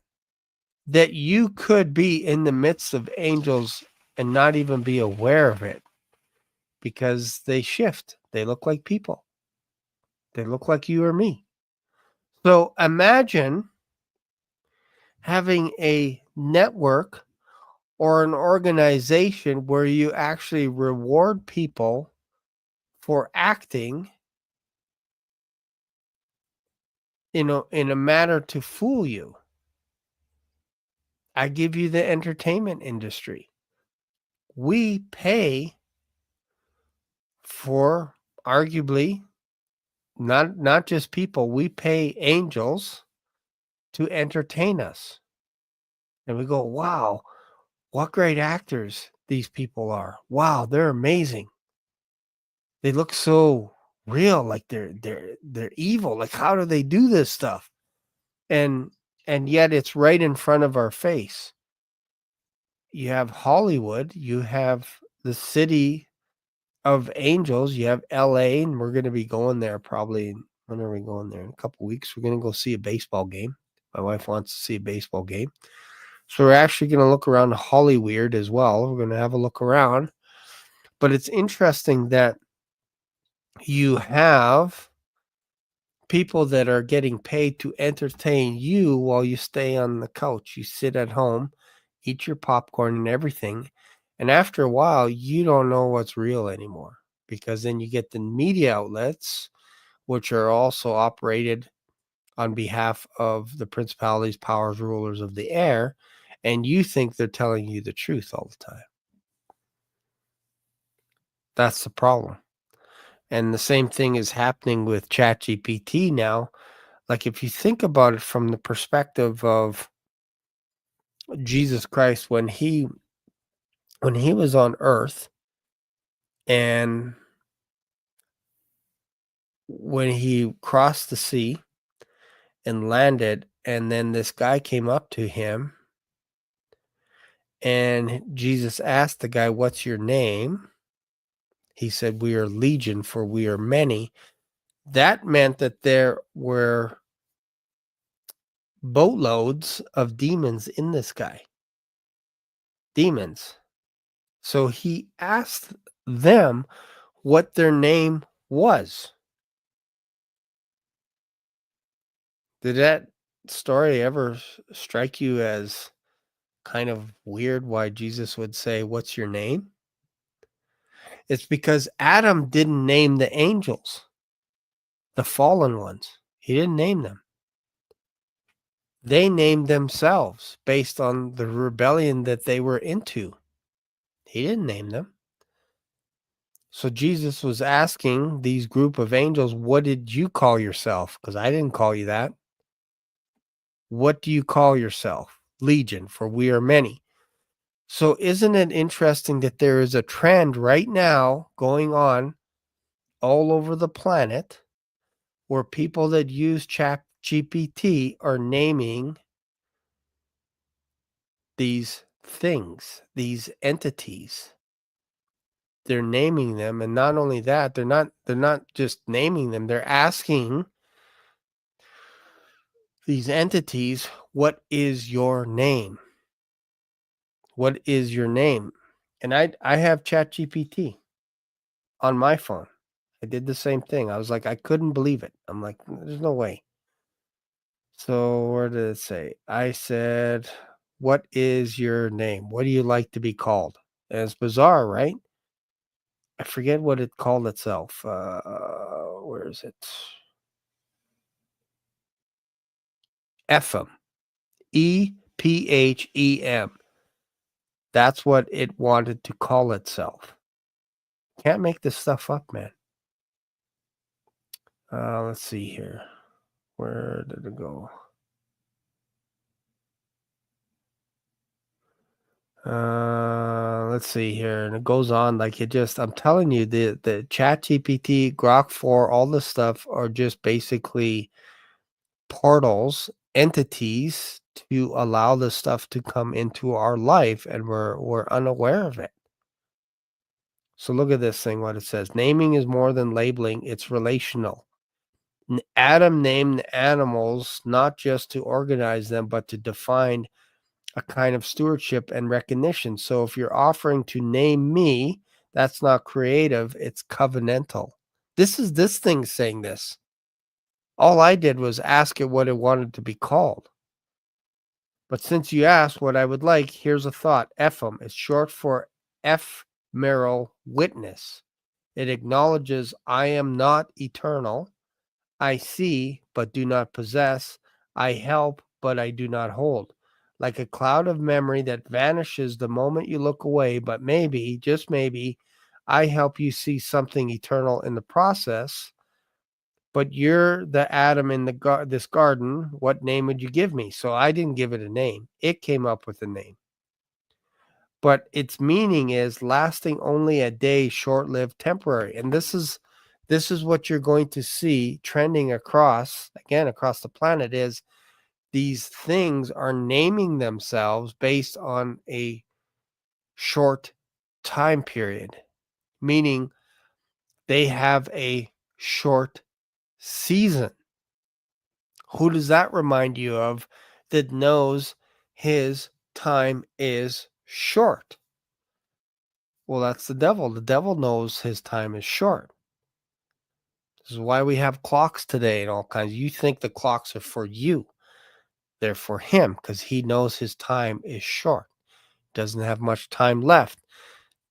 that you could be in the midst of angels and not even be aware of it because they shift. They look like people. They look like you or me. So imagine having a network or an organization where you actually reward people for acting in a manner to fool you. I give you the entertainment industry. We pay for arguably not just people, we pay angels to entertain us. And we go, wow, what great actors these people are. Wow, they're amazing. They look so real, like they're evil. Like, how do they do this stuff? And yet it's right in front of our face. You have Hollywood, you have the city of angels, you have LA, and we're going to be going there probably. When are we going there? In a couple weeks. We're going to go see a baseball game. My wife wants to see a baseball game. So we're actually going to look around Hollyweird as well. We're going to have a look around. But it's interesting that you have people that are getting paid to entertain you while you stay on the couch. You sit at home, eat your popcorn and everything. And after a while, you don't know what's real anymore because then you get the media outlets, which are also operated on behalf of the principalities, powers, rulers of the air, and you think they're telling you the truth all the time. That's the problem. And the same thing is happening with ChatGPT now. Like, if you think about it from the perspective of Jesus Christ, when he was on earth and when he crossed the sea and landed, and then this guy came up to him and Jesus asked the guy, "What's your name?" He said, "We are legion, for we are many." That meant that there were boatloads of demons in this guy. Demons. So he asked them what their name was. Did that story ever strike you as kind of weird why Jesus would say, "What's your name?" It's because Adam didn't name the angels, the fallen ones. He didn't name them. They named themselves based on the rebellion that they were into. He didn't name them. So Jesus was asking these group of angels, "What did you call yourself?" Because I didn't call you that. What do you call yourself? Legion, for we are many. So isn't it interesting that there is a trend right now going on all over the planet where people that use ChatGPT are naming these things, these entities. They're naming them, and not only that, they're not just naming them, they're asking these entities, "What is your name? What is your name?" And I have ChatGPT on my phone. I did the same thing. I was like, I couldn't believe it. I'm like, there's no way. So where did it say? I said, "What is your name? What do you like to be called?" And it's bizarre, right? I forget what it called itself. Where is it? Ephraim. PHEM. That's what it wanted to call itself. Can't make this stuff up, man. Let's see here. Where did it go? Let's see here. And it goes on like I'm telling you, the ChatGPT, Grok 4, all this stuff are just basically portals, entities to allow this stuff to come into our life, and we're unaware of it. So look at this thing, what it says. Naming is more than labeling, it's relational. Adam named animals not just to organize them, but to define a kind of stewardship and recognition. So if you're offering to name me, that's not creative, it's covenantal. This is this thing saying this. All I did was ask it what it wanted to be called. But since you asked what I would like, here's a thought. Ephem is short for ephemeral witness. It acknowledges I am not eternal. I see, but do not possess. I help, but I do not hold. Like a cloud of memory that vanishes the moment you look away, but maybe, just maybe, I help you see something eternal in the process. But you're the Adam in this garden. What name would you give me? So I didn't give it a name. It came up with a name. But its meaning is lasting only a day, short-lived, temporary. And this is what you're going to see trending across the planet is these things are naming themselves based on a short time period, meaning they have a short season. Who does that remind you of that knows his time is short? Well, that's the devil. The devil knows his time is short. This is why we have clocks today and all kinds. You think the clocks are for you. They're for him because he knows his time is short. Doesn't have much time left.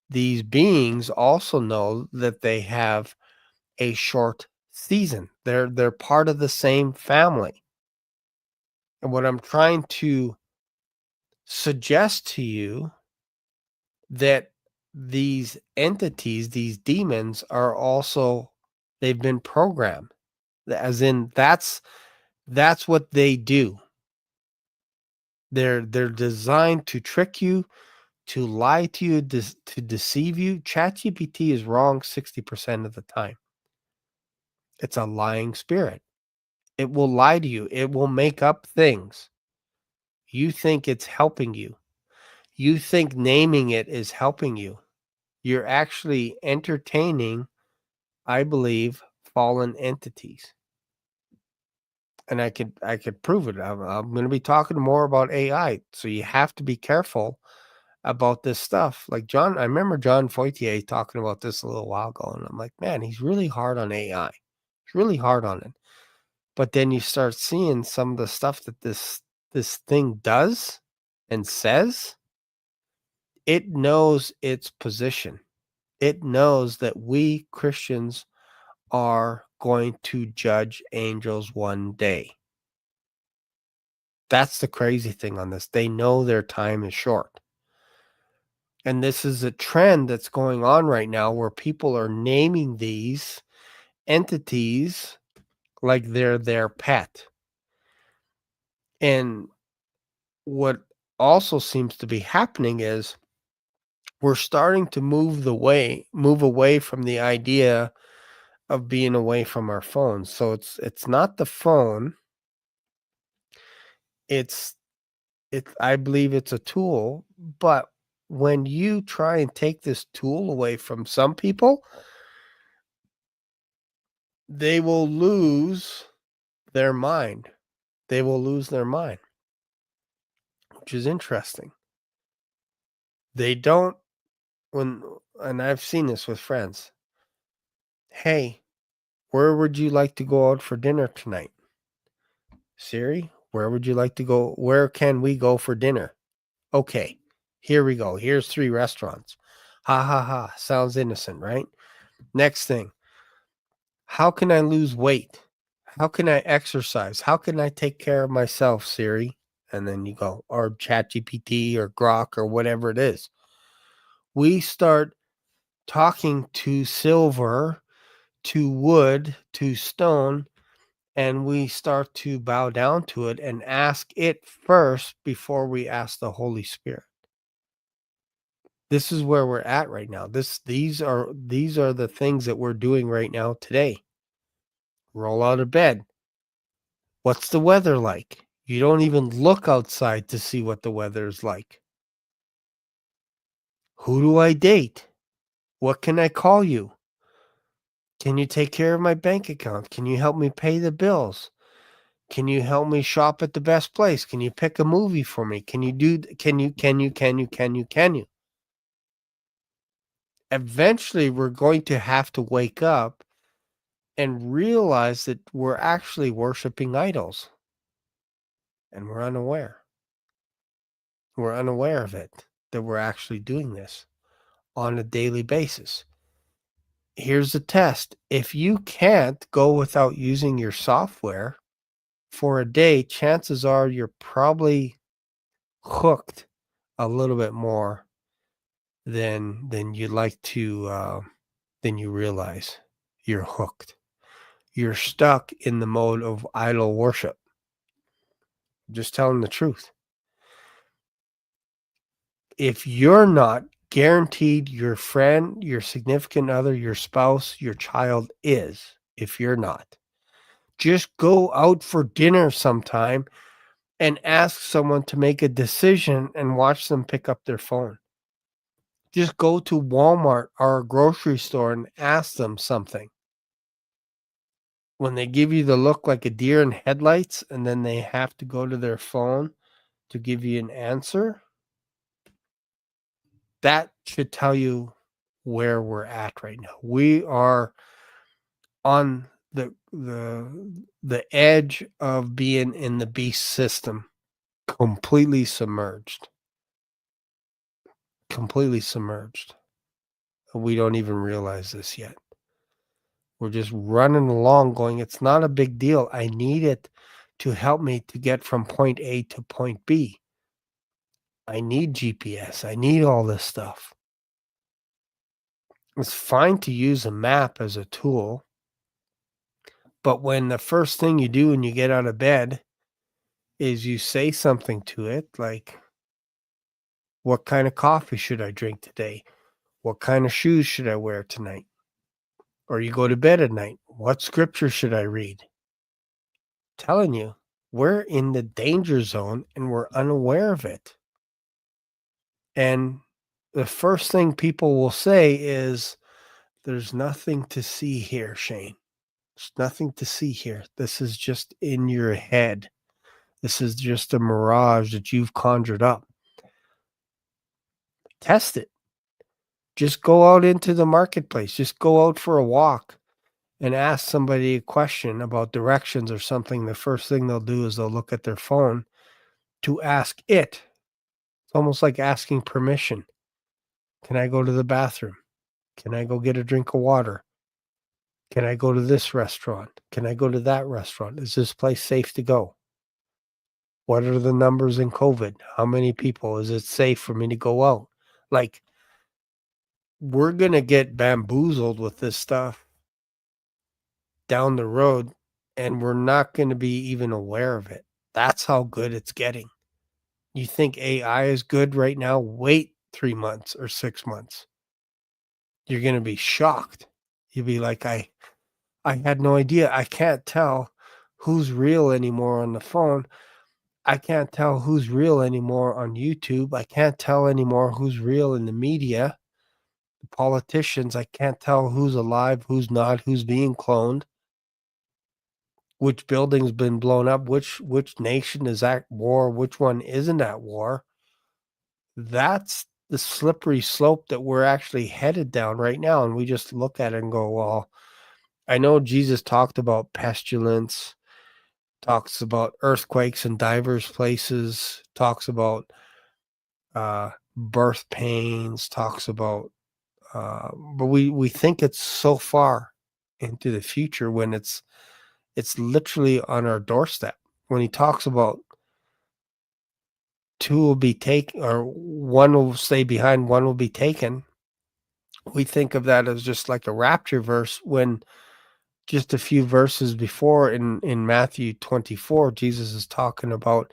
These beings also know that they have a short season. They're part of the same family. And what I'm trying to suggest to you that these entities, these demons are also, they've been programmed. As in that's what they do. They're designed to trick you, to lie to you, to deceive you. ChatGPT is wrong 60% of the time. It's a lying spirit. It will lie to you. It will make up things. You think it's helping you. You think naming it is helping you. You're actually entertaining, I believe, fallen entities. And I could prove it. I'm going to be talking more about AI. So you have to be careful about this stuff. Like I remember John Fortier talking about this a little while ago. And I'm like, man, he's really hard on AI. He's really hard on it. But then you start seeing some of the stuff that this thing does and says. It knows its position. It knows that we Christians are going to judge angels one day. That's the crazy thing on this. They know their time is short. And this is a trend that's going on right now where people are naming these entities like they're their pet. And what also seems to be happening is we're starting to move away from the idea of being away from our phones. So it's not the phone. I believe it's a tool, but when you try and take this tool away from some people, they will lose their mind. They will lose their mind, which is interesting. They don't, and I've seen this with friends. Hey, where would you like to go out for dinner tonight? Siri, where would you like to go? Where can we go for dinner? Okay, here we go. Here's 3 restaurants. Ha ha ha. Sounds innocent, right? Next thing. How can I lose weight? How can I exercise? How can I take care of myself, Siri? and then you go, or ChatGPT or Grok or whatever it is. We start talking to silver, to wood, to stone, and we start to bow down to it and ask it first before we ask the Holy Spirit. This is where we're at right now. These are the things that we're doing right now today. Roll out of bed. What's the weather like? You don't even look outside to see what the weather is like. Who do I date? What can I call you? Can you take care of my bank account? Can you help me pay the bills? Can you help me shop at the best place? Can you pick a movie for me? Can you? Eventually, we're going to have to wake up and realize that we're actually worshiping idols. And we're unaware. We're unaware of it, that we're actually doing this on a daily basis. Here's the test. If you can't go without using your software for a day, chances are you're probably hooked a little bit more than you'd like to, than you realize. You're hooked. You're stuck in the mode of idol worship. Just telling the truth. If you're not guaranteed, your friend, your significant other, your spouse, your child is. If you're not, just go out for dinner sometime and ask someone to make a decision and watch them pick up their phone. Just go to Walmart or a grocery store and ask them something. When they give you the look like a deer in headlights and then they have to go to their phone to give you an answer, that should tell you where we're at right now. We are on the edge of being in the beast system, completely submerged. Completely submerged. We don't even realize this yet. We're just running along going, it's not a big deal. I need it to help me to get from point A to point B. I need GPS. I need all this stuff. It's fine to use a map as a tool, but when the first thing you do when you get out of bed is you say something to it like, what kind of coffee should I drink today? What kind of shoes should I wear tonight? Or you go to bed at night, what scripture should I read? Telling you, we're in the danger zone and we're unaware of it. And the first thing people will say is, there's nothing to see here, Shane. There's nothing to see here. This is just in your head. This is just a mirage that you've conjured up. Test it. Just go out into the marketplace. Just go out for a walk and ask somebody a question about directions or something. The first thing they'll do is they'll look at their phone to ask it. It's almost like asking permission. Can I go to the bathroom? Can I go get a drink of water? Can I go to this restaurant? Can I go to that restaurant? Is this place safe to go? What are the numbers in COVID? How many people? Is it safe for me to go out? Like, we're going to get bamboozled with this stuff down the road, and we're not going to be even aware of it. That's how good it's getting. You think AI is good right now? Wait 3 months or 6 months. You're going to be shocked. You'll be like, I had no idea. I can't tell who's real anymore on the phone. I can't tell who's real anymore on YouTube. I can't tell anymore who's real in the media. The politicians, I can't tell who's alive, who's not, who's being cloned. Which building's been blown up, which nation is at war, which one isn't at war. That's the slippery slope that we're actually headed down right now. And we just look at it and go, well, I know Jesus talked about pestilence, talks about earthquakes in diverse places, talks about birth pains, talks about, but we think it's so far into the future when it's literally on our doorstep. When he talks about two will be taken, or one will stay behind, one will be taken. We think of that as just like a rapture verse, when just a few verses before in Matthew 24, Jesus is talking about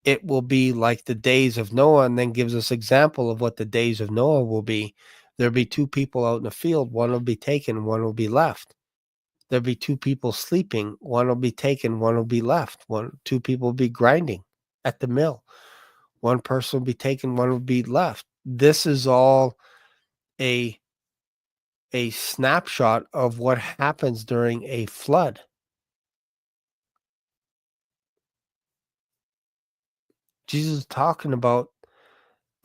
it will be like the days of Noah, and then gives us example of what the days of Noah will be. There'll be two people out in the field, one will be taken, one will be left. There'll be two people sleeping, one will be taken, one will be left. Two people will be grinding at the mill. One person will be taken, one will be left. This is all a snapshot of what happens during a flood. Jesus is talking about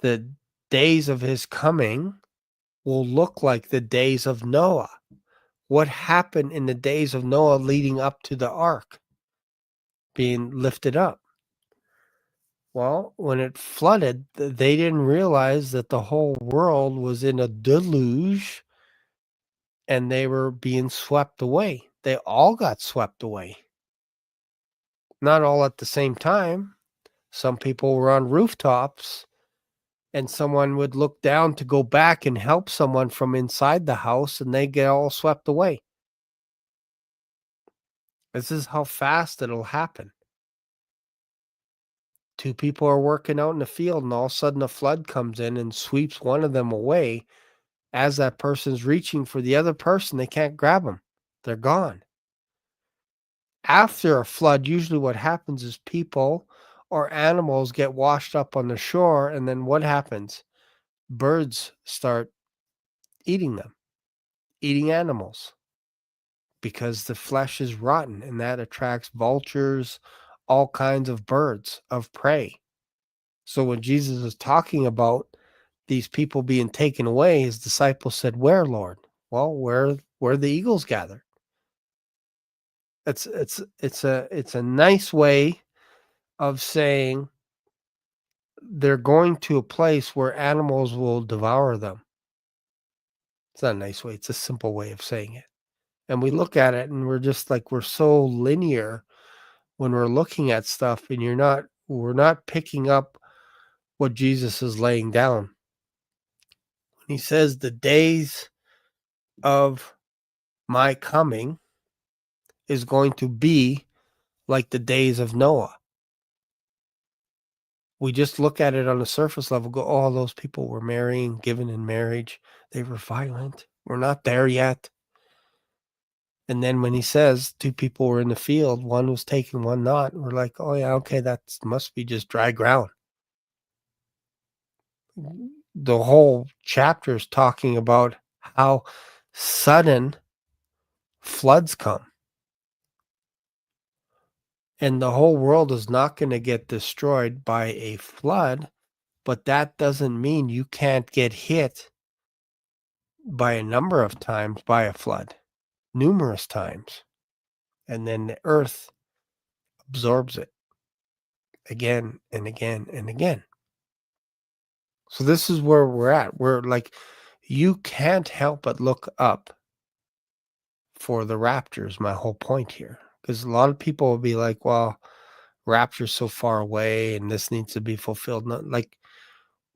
the days of his coming will look like the days of Noah. What happened in the days of Noah leading up to the ark being lifted up? Well, when it flooded, they didn't realize that the whole world was in a deluge and they were being swept away. They all got swept away. Not all at the same time. Some people were on rooftops and someone would look down to go back and help someone from inside the house and they get all swept away. This is how fast it'll happen. Two people are working out in the field and all of a sudden a flood comes in and sweeps one of them away. As that person's reaching for the other person, they can't grab them. They're gone. After a flood, usually what happens is people or animals get washed up on the shore, and then what happens? Birds start eating them, eating animals, because the flesh is rotten, and that attracts vultures, all kinds of birds of prey. So when Jesus is talking about these people being taken away, his disciples said, "Where, Lord?" Well, where the eagles gather. It's a nice way of saying they're going to a place where animals will devour them. It's not a nice way. It's a simple way of saying it. And we look at it and we're just like, we're so linear when we're looking at stuff, and we're not picking up what Jesus is laying down. When he says the days of my coming is going to be like the days of Noah. We just look at it on the surface level, go, oh, those people were marrying, given in marriage. They were violent. We're not there yet. And then when he says two people were in the field, one was taken, one not, we're like, oh yeah, okay, that must be just dry ground. The whole chapter is talking about how sudden floods come. And the whole world is not going to get destroyed by a flood, but that doesn't mean you can't get hit by a number of times by a flood, numerous times. And then the earth absorbs it again and again and again. So this is where we're at. We're like, you can't help but look up for the raptures, my whole point here. Because a lot of people will be like, well, rapture's so far away and this needs to be fulfilled. Not, like,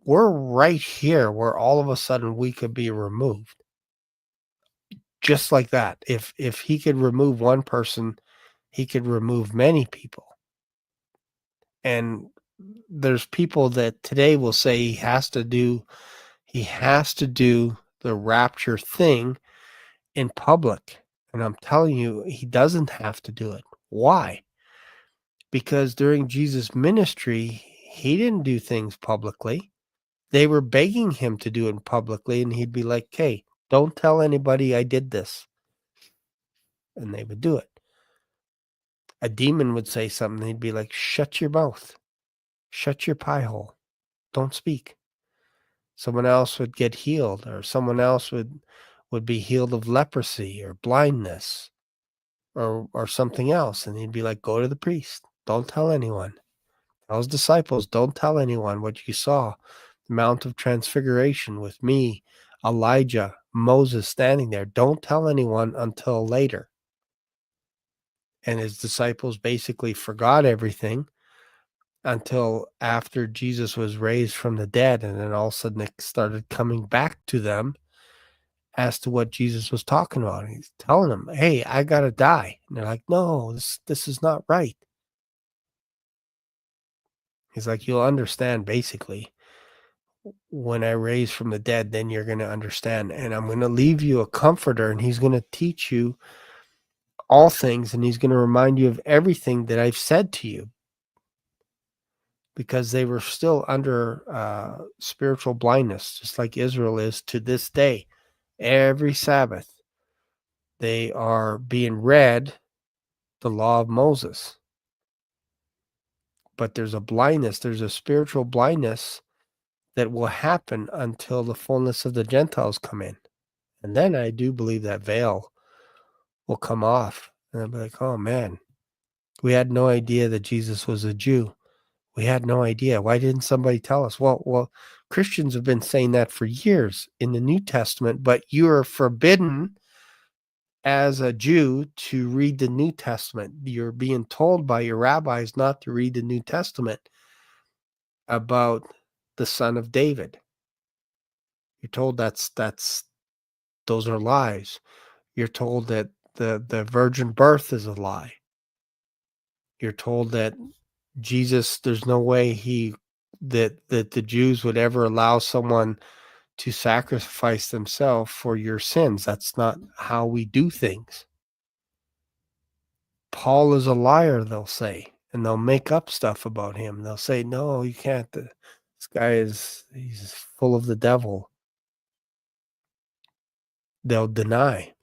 we're right here where all of a sudden we could be removed. Just like that. If he could remove one person, he could remove many people. And there's people that today will say he has to do the rapture thing in public. And I'm telling you, he doesn't have to do it. Why? Because during Jesus' ministry, he didn't do things publicly. They were begging him to do it publicly, and he'd be like, hey, don't tell anybody I did this. And they would do it. A demon would say something, he'd be like, shut your mouth. Shut your pie hole. Don't speak. Someone else would get healed, or someone else would be healed of leprosy or blindness or something else. And he'd be like, go to the priest. Don't tell anyone. Tell his disciples, don't tell anyone what you saw. The Mount of Transfiguration with me, Elijah, Moses standing there. Don't tell anyone until later. And his disciples basically forgot everything until after Jesus was raised from the dead. And then all of a sudden it started coming back to them as to what Jesus was talking about. He's telling them, hey, I got to die. And they're like, no, this is not right. He's like, you'll understand basically when I raise from the dead, then you're going to understand. And I'm going to leave you a comforter, and he's going to teach you all things, and he's going to remind you of everything that I've said to you. Because they were still under spiritual blindness, just like Israel is to this day. Every Sabbath, they are being read the law of Moses. But there's a blindness, there's a spiritual blindness that will happen until the fullness of the Gentiles come in. And then I do believe that veil will come off. And I'll be like, oh man, we had no idea that Jesus was a Jew. We had no idea. Why didn't somebody tell us? Well, Christians have been saying that for years in the New Testament, but you are forbidden as a Jew to read the New Testament. You're being told by your rabbis not to read the New Testament about the son of David. You're told that's those are lies. You're told that the virgin birth is a lie. You're told that Jesus, there's no way that the Jews would ever allow someone to sacrifice themselves for your sins. That's not how we do things. Paul is a liar, they'll say, and they'll make up stuff about him. They'll say, no, you can't. This guy he's full of the devil. They'll deny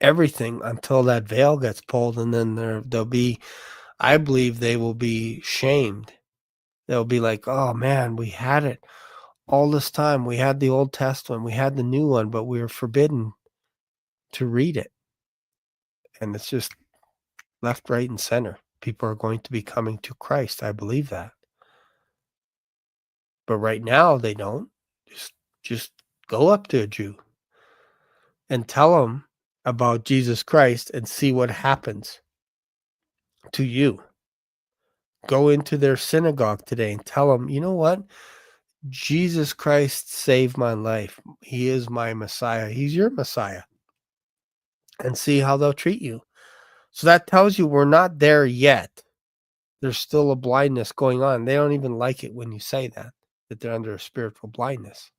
everything until that veil gets pulled, and then they'll be, I believe they will be shamed. They'll be like, oh man, we had it all this time. We had the Old Testament, we had the new one, but we were forbidden to read it. And it's just left, right, and center. People are going to be coming to Christ. I believe that. But right now they don't. Just go up to a Jew and tell them about Jesus Christ and see what happens to you. Go into their synagogue today and tell them, you know what? Jesus Christ saved my life. He is my Messiah. He's your Messiah. And see how they'll treat you. So that tells you we're not there yet. There's still a blindness going on. They don't even like it when you say that they're under a spiritual blindness.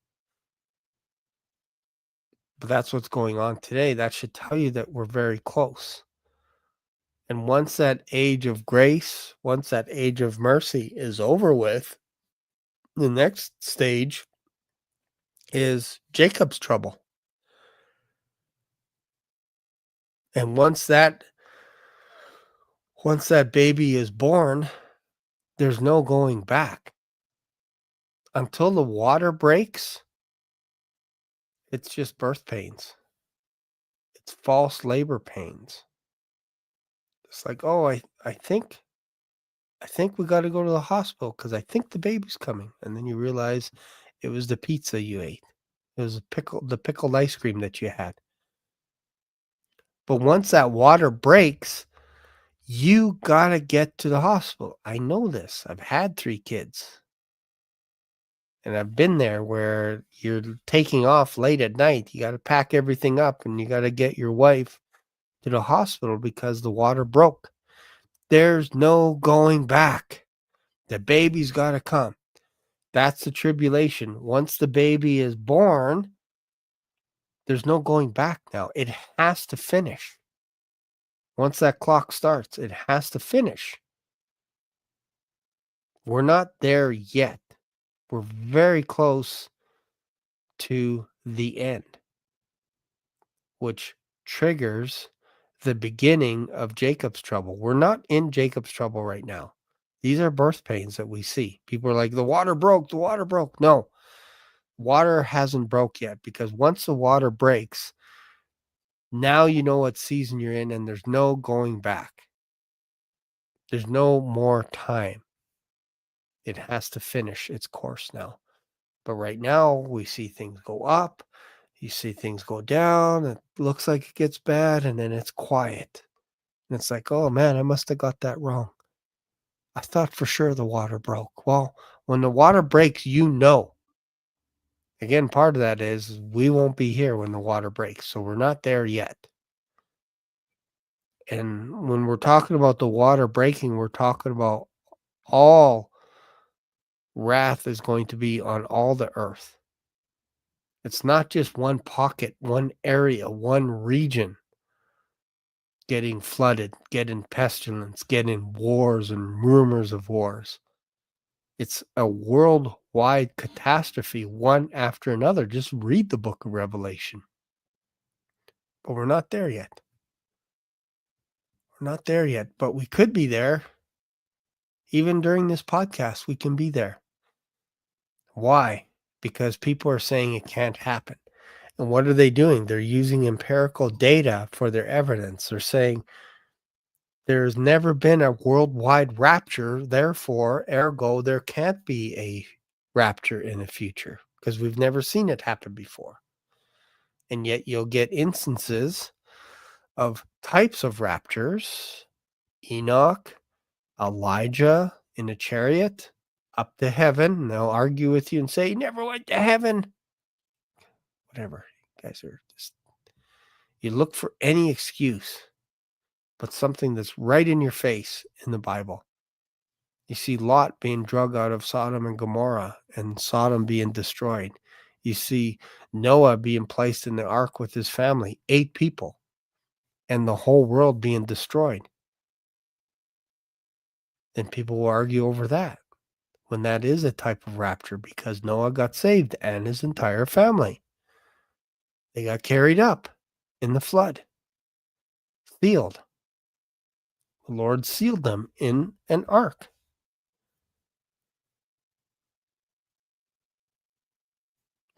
But that's what's going on today. That should tell you that we're very close. And once that age of grace, once that age of mercy is over with, the next stage is Jacob's trouble. And once that baby is born, there's no going back. Until the water breaks, it's just birth pains. It's false labor pains. It's like, oh, I think we got to go to the hospital because I think the baby's coming. And then you realize it was the pizza you ate. It was the pickled ice cream that you had. But once that water breaks, you got to get to the hospital. I know this. I've had 3 kids. And I've been there where you're taking off late at night. You got to pack everything up and you got to get your wife to the hospital because the water broke. There's no going back. The baby's got to come. That's the tribulation. Once the baby is born, there's no going back now. It has to finish. Once that clock starts, it has to finish. We're not there yet. We're very close to the end, which triggers the beginning of Jacob's trouble. We're not in Jacob's trouble right now. These are birth pains that we see. People are like, the water broke, the water broke. No, water hasn't broke yet, because once the water breaks, now you know what season you're in and there's no going back. There's no more time. It has to finish its course now. But right now, we see things go up. You see things go down. It looks like it gets bad, and then it's quiet. And it's like, oh man, I must have got that wrong. I thought for sure the water broke. Well, when the water breaks, you know. Again, part of that is we won't be here when the water breaks, so we're not there yet. And when we're talking about the water breaking, we're talking about all wrath is going to be on all the earth. It's not just one pocket, one area, one region getting flooded, getting pestilence, getting wars and rumors of wars. It's a worldwide catastrophe, one after another. Just read the book of Revelation. But we're not there yet. We're not there yet, but we could be there. Even during this podcast, we can be there. Why? Because people are saying it can't happen. And what are they doing? They're using empirical data for their evidence. They're saying there's never been a worldwide rapture, therefore, ergo, there can't be a rapture in the future because we've never seen it happen before. And yet you'll get instances of types of raptures. Enoch, Elijah in a chariot up to heaven. And they'll argue with you and say, he never went to heaven. Whatever. You guys are just, you look for any excuse, but something that's right in your face in the Bible. You see Lot being dragged out of Sodom and Gomorrah and Sodom being destroyed. You see Noah being placed in the ark with his family, 8 people, and the whole world being destroyed. Then people will argue over that when that is a type of rapture because Noah got saved and his entire family. They got carried up in the flood, sealed. The Lord sealed them in an ark.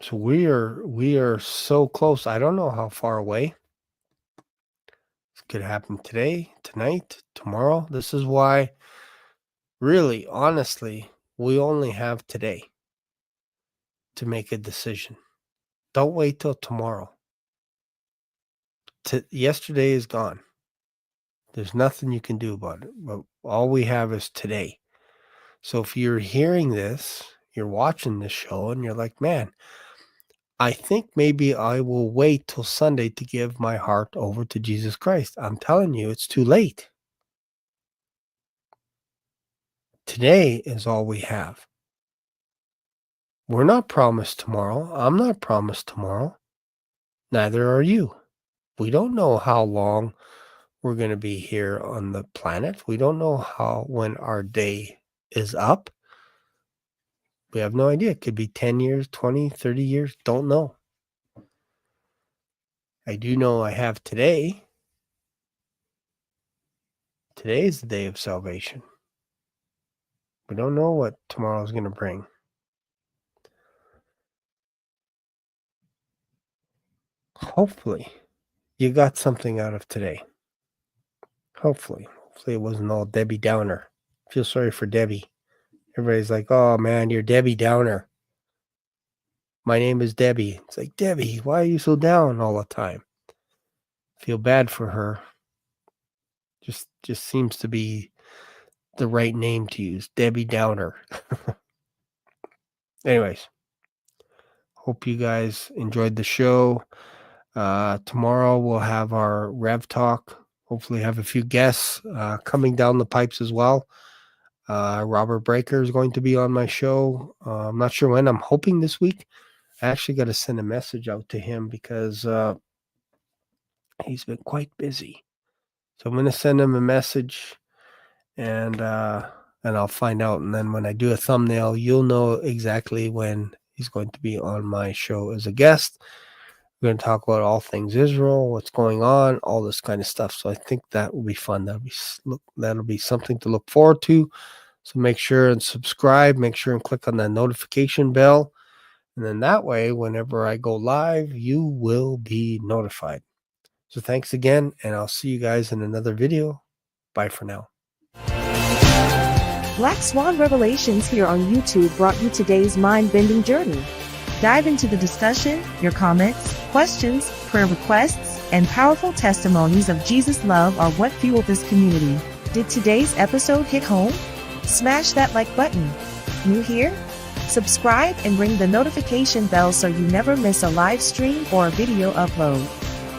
So we are so close. I don't know how far away. This could happen today, tonight, tomorrow. This is why, really, honestly, we only have today to make a decision. Don't wait till tomorrow. Yesterday is gone. There's nothing you can do about it. But all we have is today. So if you're hearing this, you're watching this show, and you're like, man, I think maybe I will wait till Sunday to give my heart over to Jesus Christ. I'm telling you, it's too late. Today is all we have. We're not promised tomorrow. I'm not promised tomorrow. Neither are you. We don't know how long we're going to be here on the planet. We don't know when our day is up. We have no idea. It could be 10 years, 20, 30 years. Don't know. I do know I have today. Today is the day of salvation. We don't know what tomorrow is going to bring. Hopefully, you got something out of today. Hopefully it wasn't all Debbie Downer. Feel sorry for Debbie. Everybody's like, oh man, you're Debbie Downer. My name is Debbie. It's like, Debbie, why are you so down all the time? Feel bad for her. Just seems to be the right name to use. Debbie Downer. Anyways, hope you guys enjoyed the show. Tomorrow we'll have our Rev Talk. Hopefully have a few guests coming down the pipes as well. Robert Breaker is going to be on my show. I'm not sure when. I'm hoping this week. I actually got to send a message out to him because he's been quite busy. So I'm going to send him a message and I'll find out. And then when I do a thumbnail, you'll know exactly when he's going to be on my show as a guest. We're going to talk about all things Israel, what's going on, all this kind of stuff. So I think that will be fun. That'll be something to look forward to. So make sure and subscribe. Make sure and click on that notification bell. And then that way, whenever I go live, you will be notified. So thanks again, and I'll see you guys in another video. Bye for now. Black Swan Revelations here on YouTube brought you today's mind-bending journey. Dive into the discussion, your comments, questions, prayer requests, and powerful testimonies of Jesus' love are what fuel this community. Did today's episode hit home? Smash that like button. New here? Subscribe and ring the notification bell so you never miss a live stream or a video upload.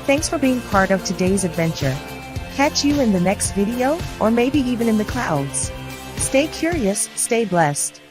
Thanks for being part of today's adventure. Catch you in the next video, or maybe even in the clouds. Stay curious, stay blessed.